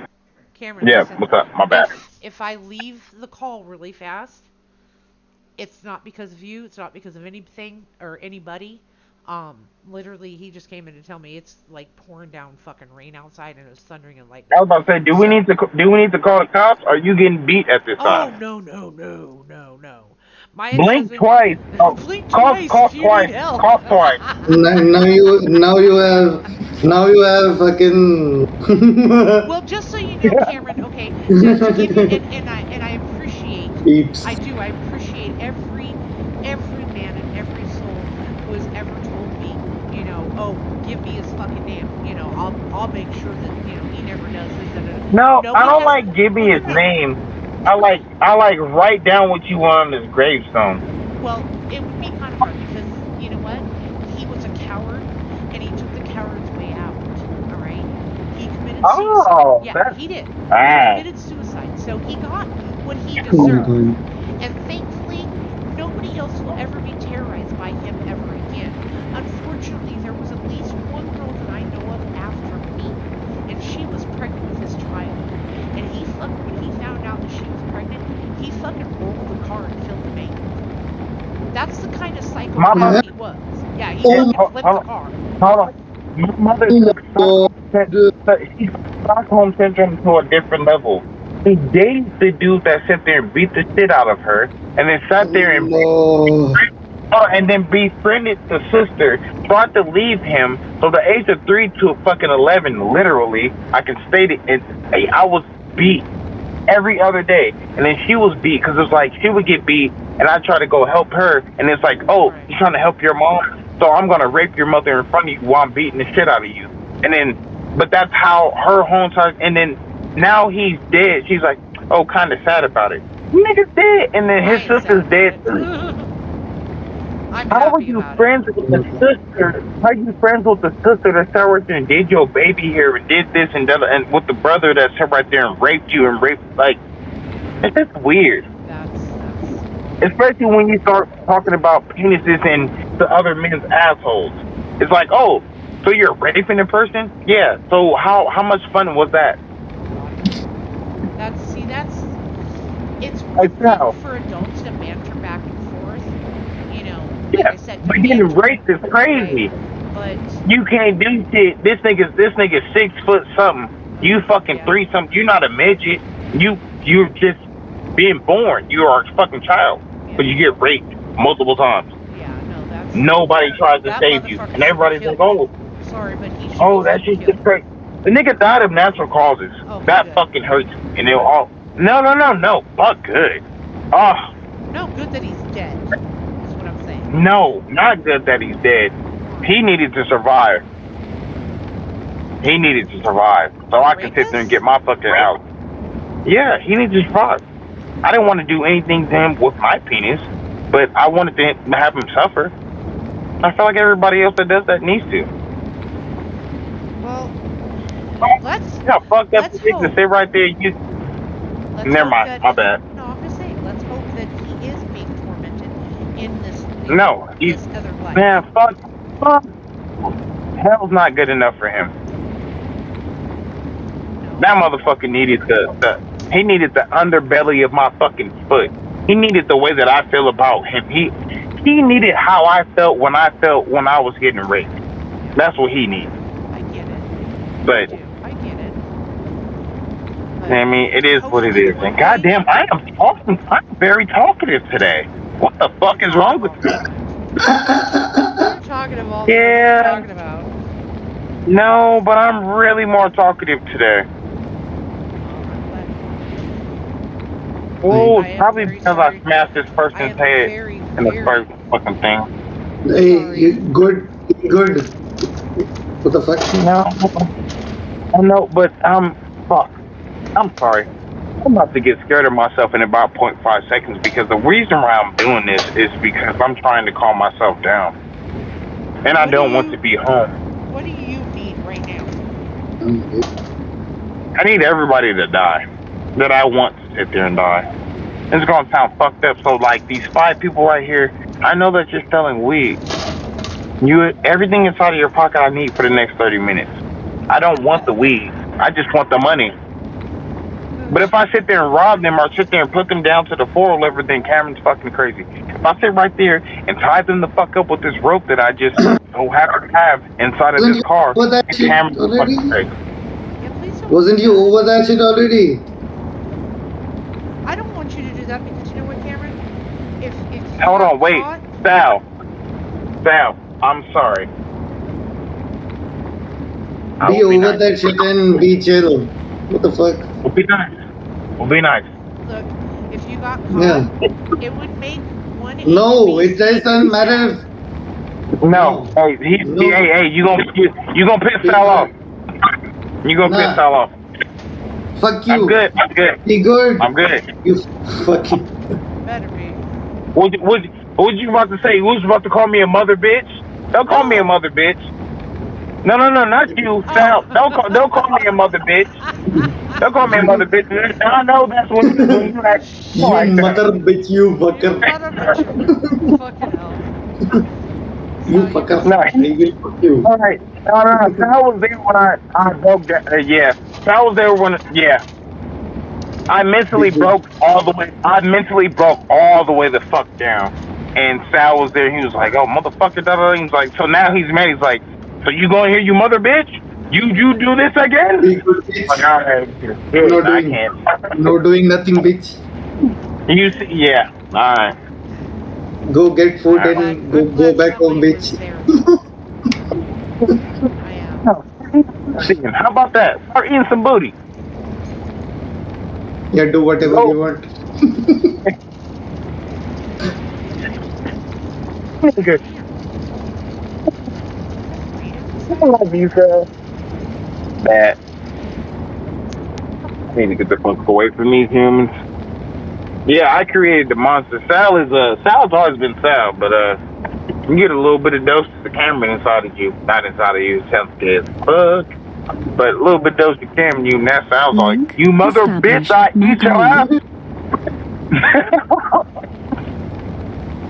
Cameron, Yeah, listen. what's up? My bad. If I leave the call really fast, it's not because of you. It's not because of anything or anybody. Literally, he just came in to tell me it's like pouring down fucking rain outside and it was thundering and lightning. I was about to say, do we need to call the cops? Or are you getting beat at this Oh time? no. My Blink ex-husband. twice. Oh, Blink cough twice if you twice. need help. Cough twice. Now you have fucking. Well, just so you know, Cameron. Okay, to give you and I appreciate. Peeps. I do. I appreciate every man and every soul who has ever told me, oh, give me his fucking name. I'll make sure that he never does this. No, I Nobody don't has. like give me Well, his name. I like write down what you want on his gravestone. Well, it would be kind of hard because you know what? He was a coward, and he took the coward's way out. All right, he committed suicide. Oh, Yeah, that's he did. bad. He committed suicide, so he got what he Oh my deserved. god. And thankfully, nobody else will ever be terrorized by him ever again. Unfortunately, there was at least one girl that I know of after me, and she was pregnant with his child. And when he found out that she was pregnant, he fucking rolled the car and killed the baby. That's the kind of psychopath he was. Yeah, he fucking flipped the car. Hold on. My mother took Stockholm syndrome to a different level. He dated the dude that sat there and beat the shit out of her, and then sat there and and then befriended the sister. Tried to leave him. So the age of 3 to fucking 11, literally, I can state it. And I was beat every other day, and then she was beat because it was like she would get beat, and I try to go help her, and it's like, oh, you're trying to help your mom, so I'm gonna rape your mother in front of you while I'm beating the shit out of you. And then, but that's how her whole entire. And then now he's dead. She's like, oh, kind of sad about it. Nigga's dead, and then his sister's dead too. How are you friends with the sister? How are you friends with the sister that sat right there and did your baby here and did this and that, and with the brother that sat right there and raped you and raped, like, it's just weird. Especially when you start talking about penises and the other men's assholes. It's like, oh, so you're raping a person? Yeah. So how much fun was that? It's one thing for adults to banter back and forth, like I said. But getting raped is crazy. But you can't do shit. This nigga's 6 foot something. You fucking 3 something. You're not a midget. You're just being born. You are a fucking child. But you get raped multiple times. Nobody tries to save you. And everybody's like, oh. Sorry, but he should Oh, that shit's just crazy. The nigga died of natural causes. That fucking hurts. And they'll all. No. Fuck good. Oh. No, good that he's dead. Is what I'm saying. No, not good that he's dead. He needed to survive. So I could sit there and get my fucking out. Yeah, he needed to survive. I didn't want to do anything to him with my penis, but I wanted to have him suffer. I feel like everybody else that does that needs to. Well, let's fucked up to sit right there. Never mind. My bad. No, I'm just saying. Let's hope that he is being tormented in this. This other life. Man, fuck. Hell's not good enough for him. That motherfucker needed he needed the underbelly of my fucking foot. He needed the way that I feel about him. He needed how I felt when I was getting raped. That's what he needs. I get it. But I get it. I mean, it is what it is. And goddamn, I'm very talkative today. What the fuck is wrong with me? You're talkative all the time. Yeah. Talking about. No, but I'm really more talkative today. Oh, probably because I smashed this person's head in the first fucking thing. Hey, good. What the fuck? No, I know, but fuck. I'm sorry. I'm about to get scared of myself in about 0.5 seconds because the reason why I'm doing this is because I'm trying to calm myself down. And I don't want to be home. What do you need right now? I need everybody to die. That I want to sit there and die. It's going to sound fucked up. So, like, these 5 people right here, I know that you're selling weed. Everything inside of your pocket I need for the next 30 minutes. I don't want the weed. I just want the money. But if I sit there and rob them or sit there and put them down to the floor, then Cameron's fucking crazy. If I sit right there and tie them the fuck up with this rope that I just so happen to have inside of this car, Cameron's fucking crazy. Wasn't you over that shit already? I don't want you to do that because you know what, Cameron? If Hold on, wait. Sal, I'm sorry. Be over that shit and be chill. What the fuck? We'll be nice. Look, if you got caught, it would make one. No, it doesn't matter. No, hey, hey, you gonna piss Sal off? You gonna piss Sal off? Fuck you. I'm good. Be good. I'm good. You fucking. Better be. What you about to say? Who's about to call me a mother bitch? Don't call me a mother bitch. No, not you, Sal. Don't call me a mother bitch. Don't call me a mother bitch. I know that's when you act like that. Mother bitch, you fucker. Fucking hell. You fucker. No, I will fuck you. All right. No. Sal was there when I broke that. Yeah. Sal was there when. Yeah. I mentally broke all the way the fuck down. And Sal was there. He was like, "Oh, motherfucker!" He was like, so now he's mad. He's like, "So you going here, you mother bitch? You do this again?" Like, all right, No doing nothing, bitch. You see, yeah. All right. Go get food and go back home, bitch. How about that? Start eating some booty. Yeah, do whatever you want. Good. I love you, Sal. Bad. I need to get the fuck away from these humans. Yeah, I created the monster. Sal's always been Sal, but you get a little bit of dose of the Cameron inside of you. Not inside of you, sounds scared as fuck. But a little bit of dose of Cameron you, and that sounds like, you mother bitch, I eat your ass.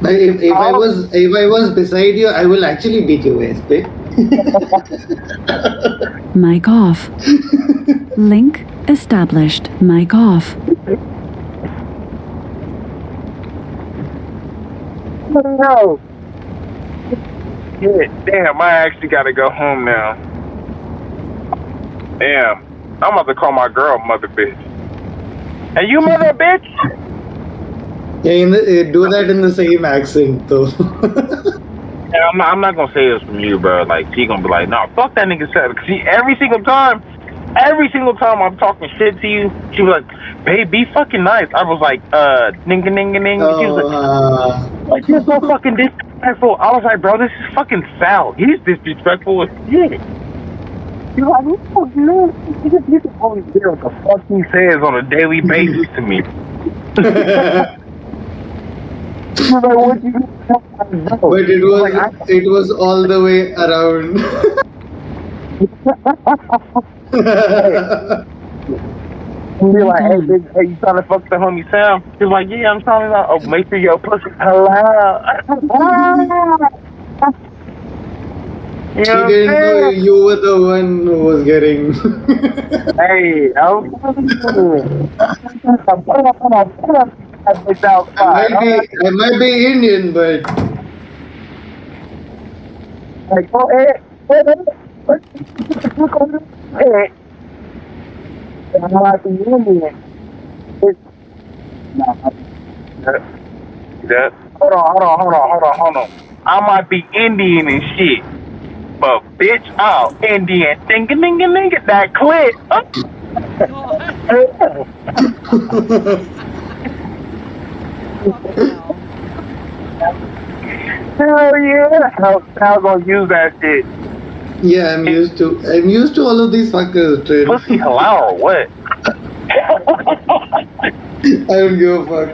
If I was beside you, I will actually beat your ass, babe. Mic off. Link established. Mic off. No. Shit, damn, I actually gotta go home now. Damn. I'm about to call my girl mother bitch. Hey, you mother bitch? Yeah, do that in the same accent, though. And I'm not gonna say this from you, bro. Like, she gonna be like, "No, fuck that nigga." See, every single time I'm talking shit to you, she was like, "Babe, be fucking nice." I was like, "Ninga ninga ninga." She was like, "You're so fucking disrespectful." I was like, "Bro, this is fucking Sal. He's disrespectful as shit." She's like, "Oh, no, you can only hear what the fuck he says on a daily basis to me." But it was all the way around. Be like, hey, you trying to fuck the homie Sam? She's like, yeah, I'm trying to. Oh, make sure your pussy hello. She didn't know you were the one who was getting. Hey, I might be Indian, but. Like, go ahead. I'm not the Indian. Hold on. I might be Indian and shit, but bitch, I'm Indian. Ding, that clit. Hell yeah. How gonna use that shit? Yeah, I'm used to all of these fuckers, Trent. Pussy halal or what? I don't give a fuck.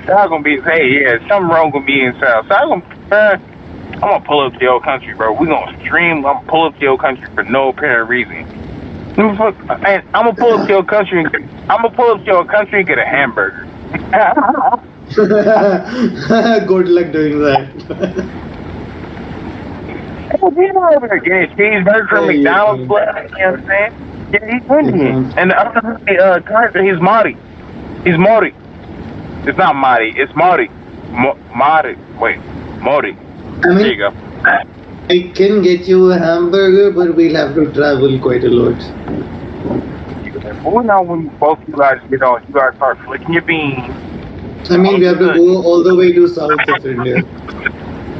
Sal gonna be, hey, yeah, something wrong gonna be in Sal. I'm gonna pull up to your country, bro. We gonna stream. I'm gonna pull up to your country for no apparent reason. And I'm gonna pull up to your country. And get a hamburger. Good luck doing that. He's over there getting cheeseburger from McDonald's. You know what I'm saying? Yeah, he's Indian. And the other character, he's Marty. He's Marty. It's not Marty. It's Marty. Marty. Wait, Marty. There you go. I can get you a hamburger, but we'll have to travel quite a lot. Well, now when both you guys get on, you guys start flicking your beans. I mean, we have to go all the way to south of India.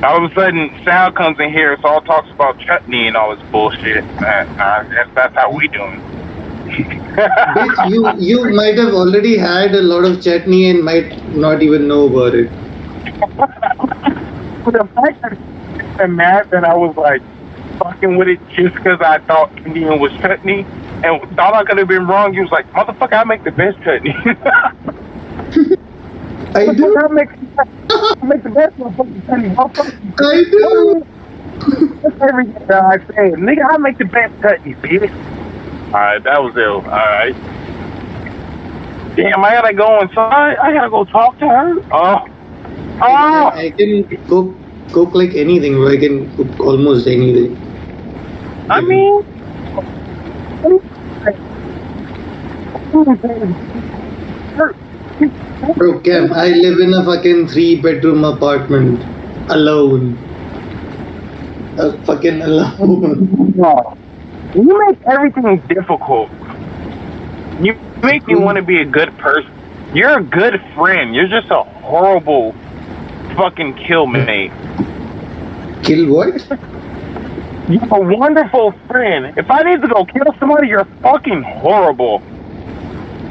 All of a sudden, Sal comes in here, so all talks about chutney and all this bullshit. That's how we doing. Bitch, you might have already had a lot of chutney and might not even know about it. The fact that I'm mad that I was like fucking with it just because I thought Indian was chutney and thought I could have been wrong. He was like, motherfucker, I make the best chutney. I do. I make the best motherfucking chutney. I do. That's everything that I say. Nigga, I make the best chutney, bitch. Alright, that was ill. Alright. Damn, I gotta go inside. I gotta go talk to her. Oh. I can cook like anything. I can cook almost anything. I mean, bro, Cam, I live in a fucking 3-bedroom apartment alone. Fucking alone. You make everything difficult. You make me want to be a good person. You're a good friend. You're just a horrible fucking killmate. Kill what? You're a wonderful friend. If I need to go kill somebody, you're fucking horrible.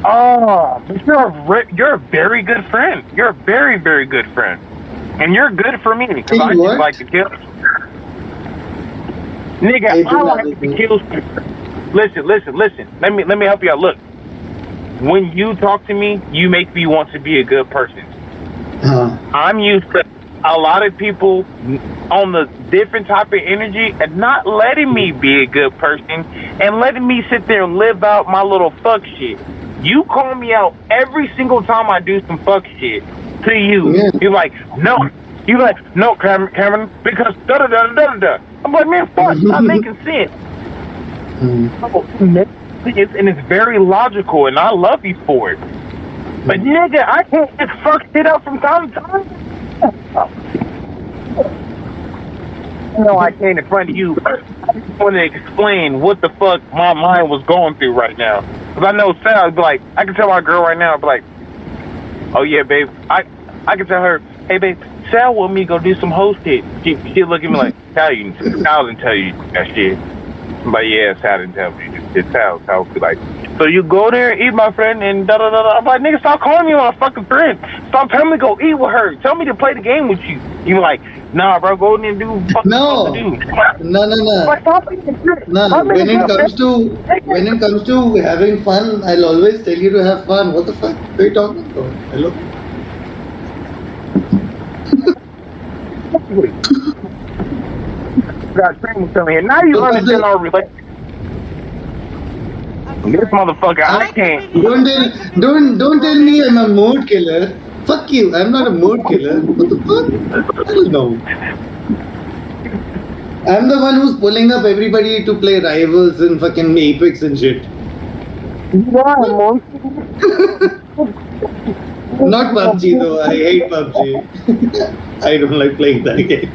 Oh, but you're a very good friend. You're a very, very good friend. And you're good for me because I just like to kill. Nigga, I like to kill people. Listen. Let me help you out. Look, when you talk to me, you make me want to be a good person. I'm used to a lot of people on the different type of energy and not letting me be a good person and letting me sit there and live out my little fuck shit. You call me out every single time I do some fuck shit to you. Yeah. You're like, no. You're like, no, Cameron, because da-da-da-da-da-da. I'm like, man, fuck, not making sense. And it's very logical, and I love you for it. But nigga, I can't just fuck shit up from time to time. No, I can't in front of you. I just want to explain what the fuck my mind was going through right now. Because I know Sal would be like, I can tell my girl right now, I'd be like, oh yeah, babe. I can tell her, hey, babe, Sal want me to go do some host shit. She look at me like, Sal didn't tell you that shit. But yeah, Sal didn't tell me. It's Sal. Sal be like, so you go there, eat my friend, and da-da-da-da. I'm like, nigga, stop calling me my fucking friend. Stop telling me to go eat with her. Tell me to play the game with you. You like, nah, bro, go in there and do what fucking supposed to do. No. No, when it comes to having fun, I'll always tell you to have fun. What the fuck are you talking about? Hello? Got Sam telling here. Now you understand our relationship. This motherfucker, I can't. Don't tell me I'm a mood killer. Fuck you, I'm not a mood killer. What the fuck? I don't know. I'm the one who's pulling up everybody to play Rivals and fucking Apex and shit. Not PUBG though, I hate PUBG. I don't like playing that game.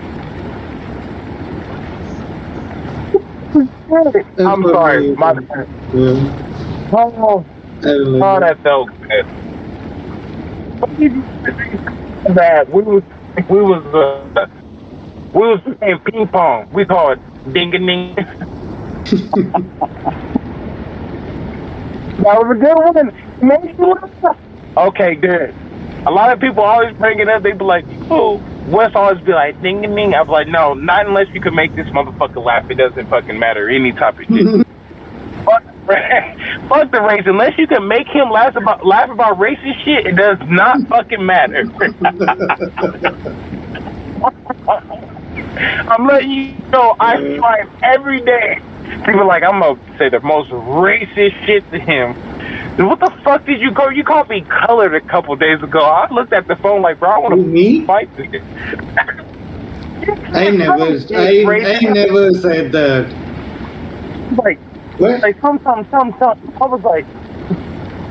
I'm sorry, my bad. Oh, that felt good. Bad. We was playing ping pong. We call it ding a ding. That was a good one. Okay, good. A lot of people always bring it up. They be like, "Oh, Wes always be like, ding ding ding." I'm like, no, not unless you can make this motherfucker laugh. It doesn't fucking matter. Any type of shit. Fuck the race. Unless you can make him laugh about racist shit, it does not fucking matter. I'm letting you know, I try every day. People like, I'm gonna say the most racist shit to him. What the fuck did you call? You called me colored a couple days ago. I looked at the phone like, bro, I want to fight this. I never said that. Like, what? Like some. I was like,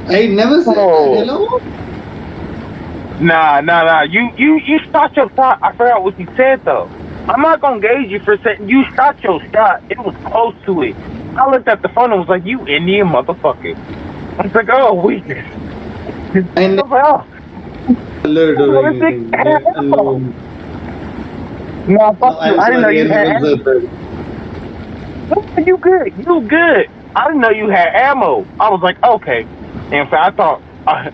I never said that. Hello? Nah. You shot your shot. I forgot what you said though. I'm not gonna gauge you for saying you shot your shot. It was close to it. I looked at the phone and was like, you Indian motherfucker. I was like, oh, weakness. I never colored or anything. No, fuck you. I didn't know you had ammo. You good. You good. I didn't know you had ammo. I was like, okay. And so I thought I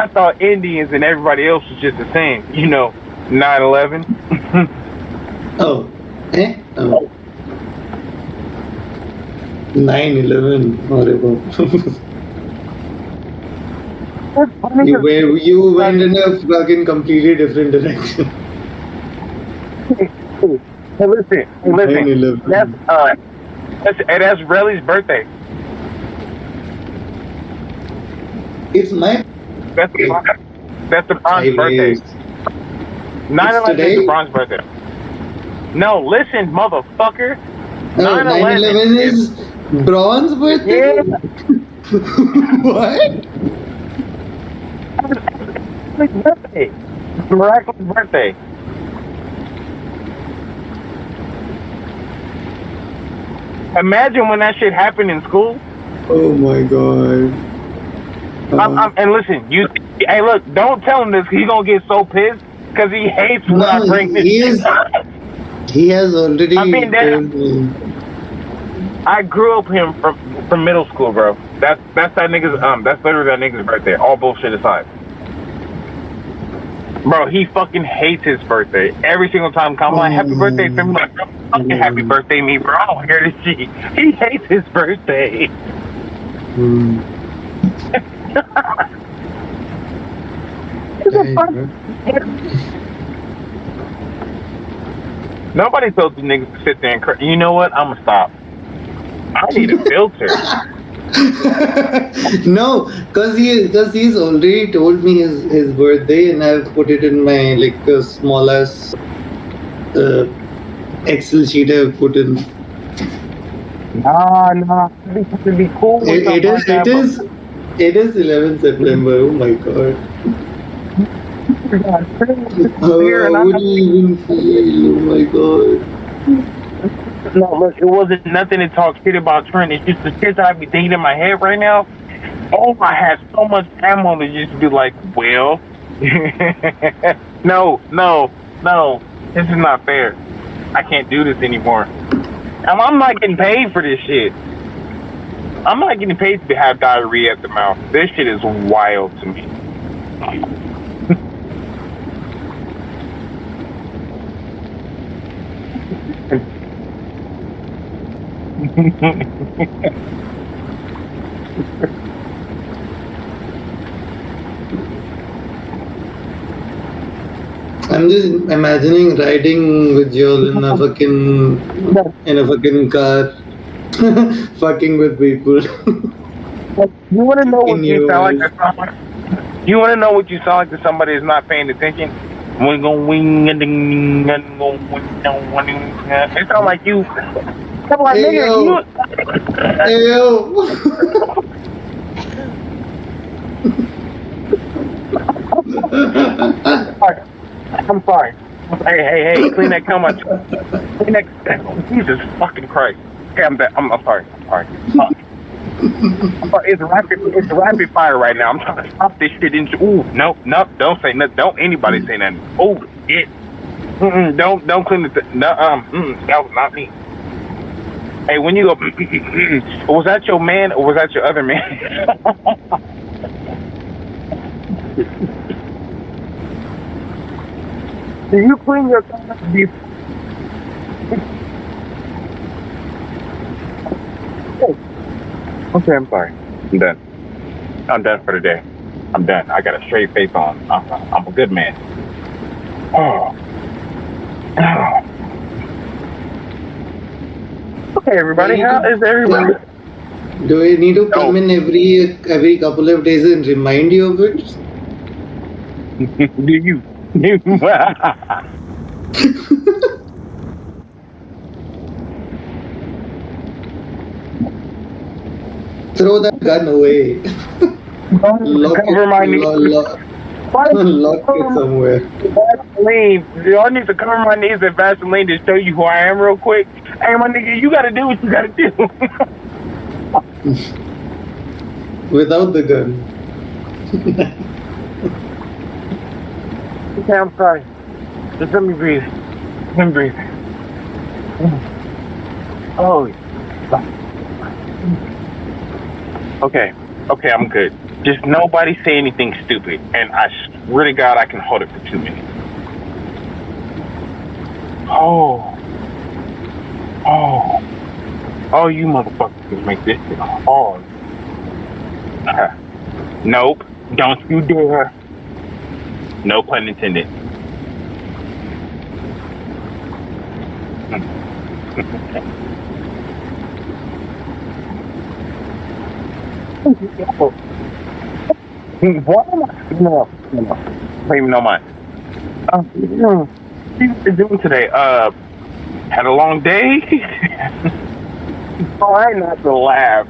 thought Indians and everybody else was just the same. 9/11. Oh. Eh? Oh. 9/11. Horrible. You went in a fucking completely different direction. Hey, listen. That's Relly's birthday. It's my. That's the Bron's birthday. 9/11 is the Bron's birthday. No, listen, motherfucker. 9/11 is Bron's birthday? Yeah. What? It's birthday. Miraculous birthday. Imagine when that shit happened in school. Oh my god. And listen, hey, look, don't tell him this. He's gonna get so pissed because he hates when I bring this shit up. He has already told me. I grew up him from middle school, bro. That's that nigga's that's literally that nigga's birthday. All bullshit aside. Bro, he fucking hates his birthday. Every single time I'm like, happy birthday to him. Like, fucking happy birthday me, bro. I don't hear this shit. He hates his birthday. Nobody told you niggas to sit there and cry. You know what? I'm gonna stop. I need a filter. No, because he's already told me his birthday, and I've put it in my smallest Excel sheet I've put in. Nah. It'd be cool. It is 11th September. Oh my god. How would you even feel? Oh my god. No, look, it wasn't nothing to talk shit about Trent. It's just the shit that I be thinking in my head right now. Oh, I had so much ammo to just be like, well, no. This is not fair. I can't do this anymore. I'm not getting paid for this shit. I'm not getting paid to have diarrhea at the mouth. This shit is wild to me. I'm just imagining riding with y'all in a fucking car, fucking with people. You want to know what you sound like? You want to know what you sound like to somebody who's not paying attention? It sounds like you. I'm like, hey, nigga, hey, yo. I'm sorry. Hey, clean that cum out. Clean that. Jesus fucking Christ. Okay, I'm sorry. Fuck. It's rapid fire right now. I'm trying to stop this shit. Nope. Don't say nothing. Don't anybody say nothing. Oh shit. Don't clean it. That was not me. Hey, when you go, was that your man or was that your other man? Do you clean your car before? Okay, I'm sorry. I'm done. I'm done for the day. I'm done. I got a straight face on. I'm a good man. Oh. Okay, everybody. How is everybody? Do I need to come in every couple of days and remind you of it? Do you? Throw that gun away. Lock Cover my knees. lock it somewhere. Vaseline. Y'all need to cover my knees in Vaseline to show you who I am real quick. Hey, my nigga, you gotta do what you gotta do. Without the gun. Okay, I'm sorry. Just let me breathe. Let me breathe. Oh. Okay. Okay, I'm good. Just nobody say anything stupid. And I swear to God, I can hold it for 2 minutes. Oh. Oh. Oh, you motherfuckers make this shit hard. Nope. Don't you dare. No pun intended. Why am I? No. Pay me no mind. What are you doing today? Had a long day? Oh, I ain't not to laugh.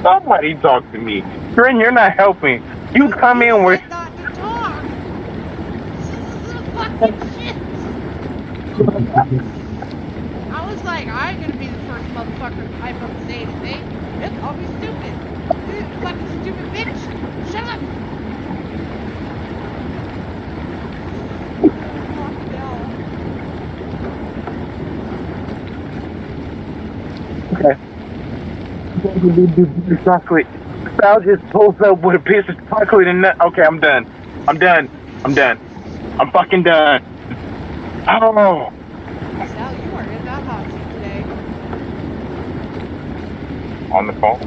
Somebody talk to me. Trent, you're not helping. You come in with. Not to talk. This is fucking shit. I was like, I ain't gonna be the first motherfucker to pipe up and say anything. They'll call me stupid. You fucking stupid bitch. Shut up. Okay. Chocolate. Sal just pulls up with a piece of chocolate and nut. Okay, I'm done. I'm done. I'm done. I'm fucking done. Oh. Sal, you are in that hot seat today. On the phone.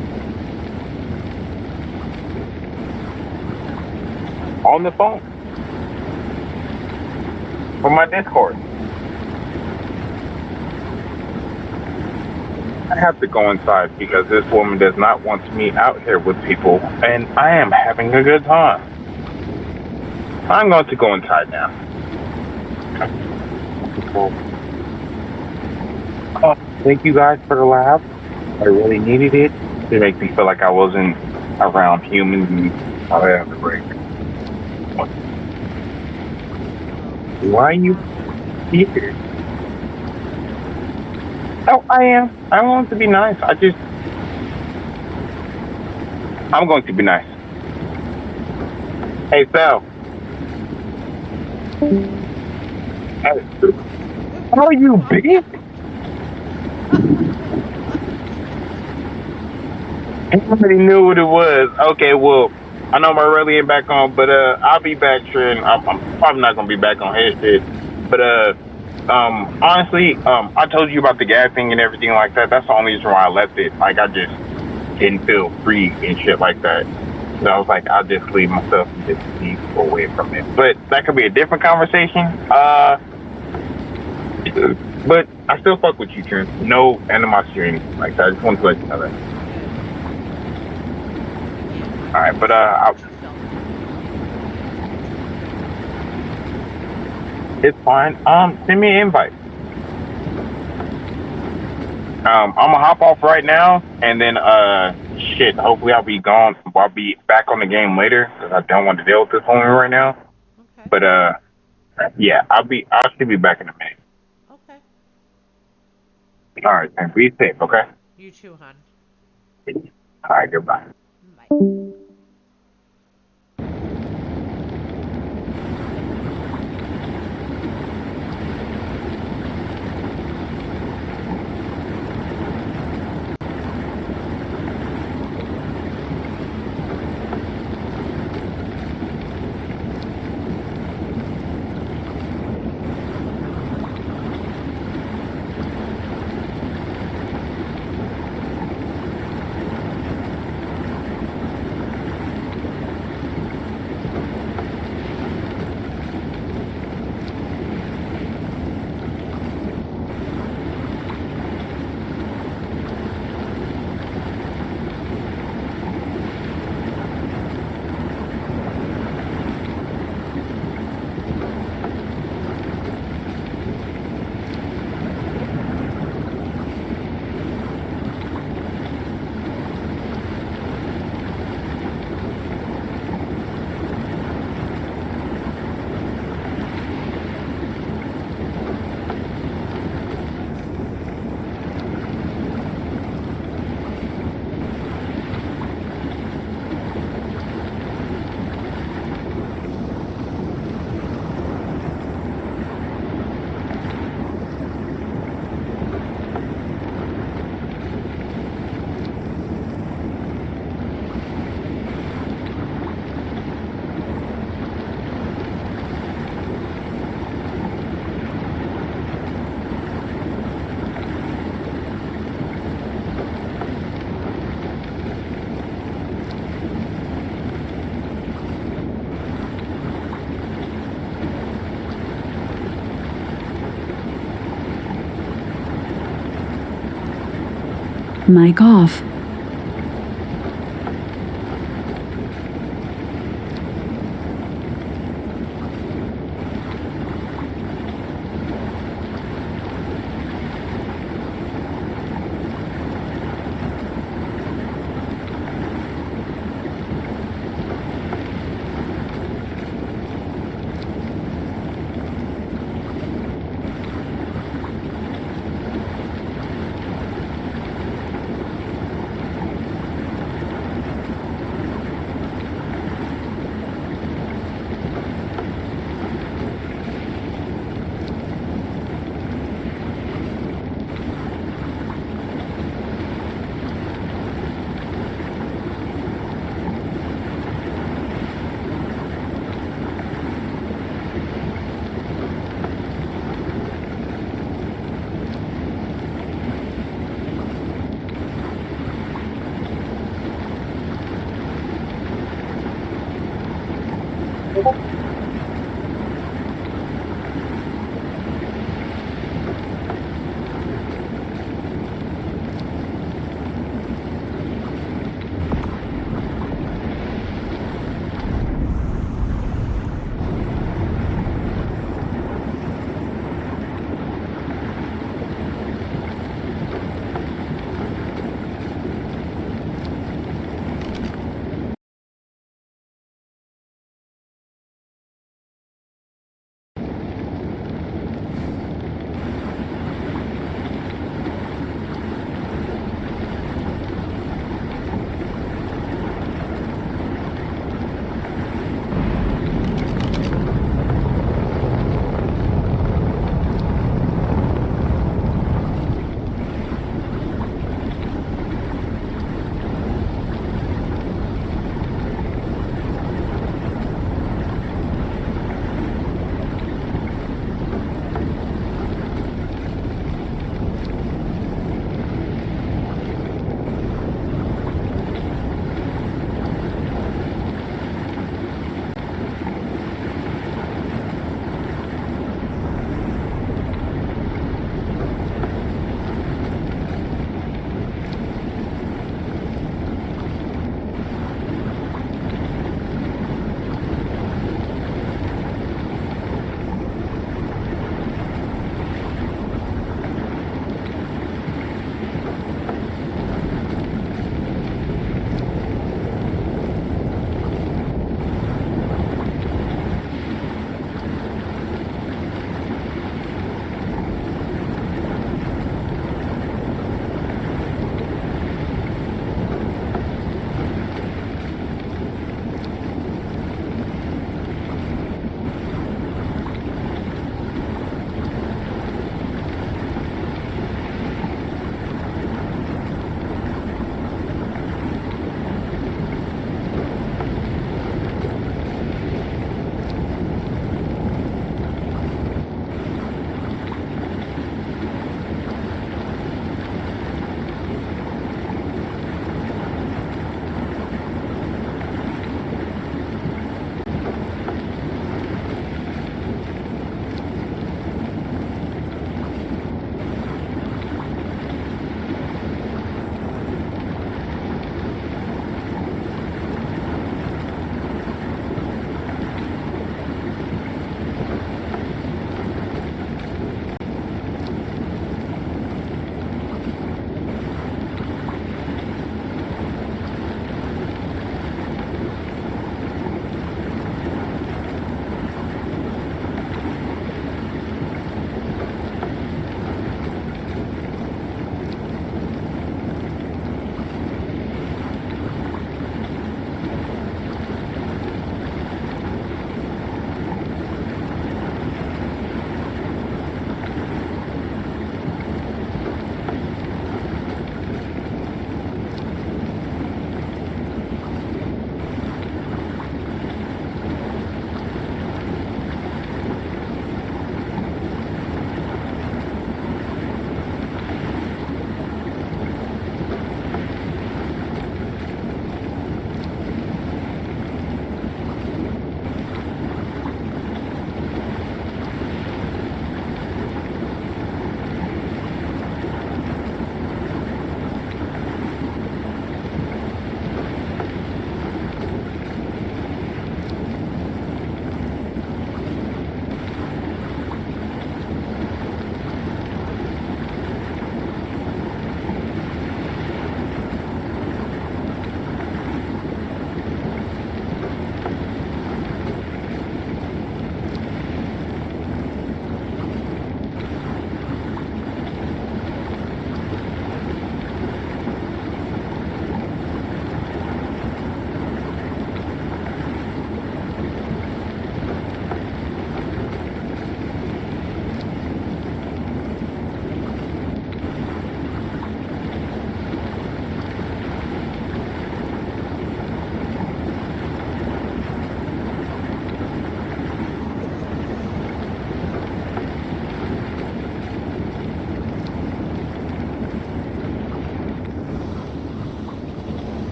On the phone. For my Discord. I have to go inside because this woman does not want me out here with people, and I am having a good time. I'm going to go inside now. Oh, thank you guys for the laugh. I really needed it to make me feel like I wasn't around humans and I have a break. Why are you here? Oh, I am. I want to be nice. I'm going to be nice. Hey, Sal. Oh, you bitch! Everybody knew what it was. Okay, well, I know my rally ain't back on, but I'll be back, sure, and I'm probably not gonna be back on his shit. But honestly, I told you about the gas thing and everything like that. That's the only reason why I left it. Like, I just didn't feel free and shit like that. So I was like, I'll just leave myself and just be away from it. But that could be a different conversation. But I still fuck with you, Trent. No animosity or anything like that. I just want to let you know that. Alright, but it's fine. Send me an invite. I'm gonna hop off right now, and then shit. Hopefully, I'll be gone. I'll be back on the game later because I don't want to deal with this woman right now. Okay. But yeah, I should be back in a minute. Okay. All right, and be safe, okay? You too, hon. All right, goodbye. Bye. Mic off.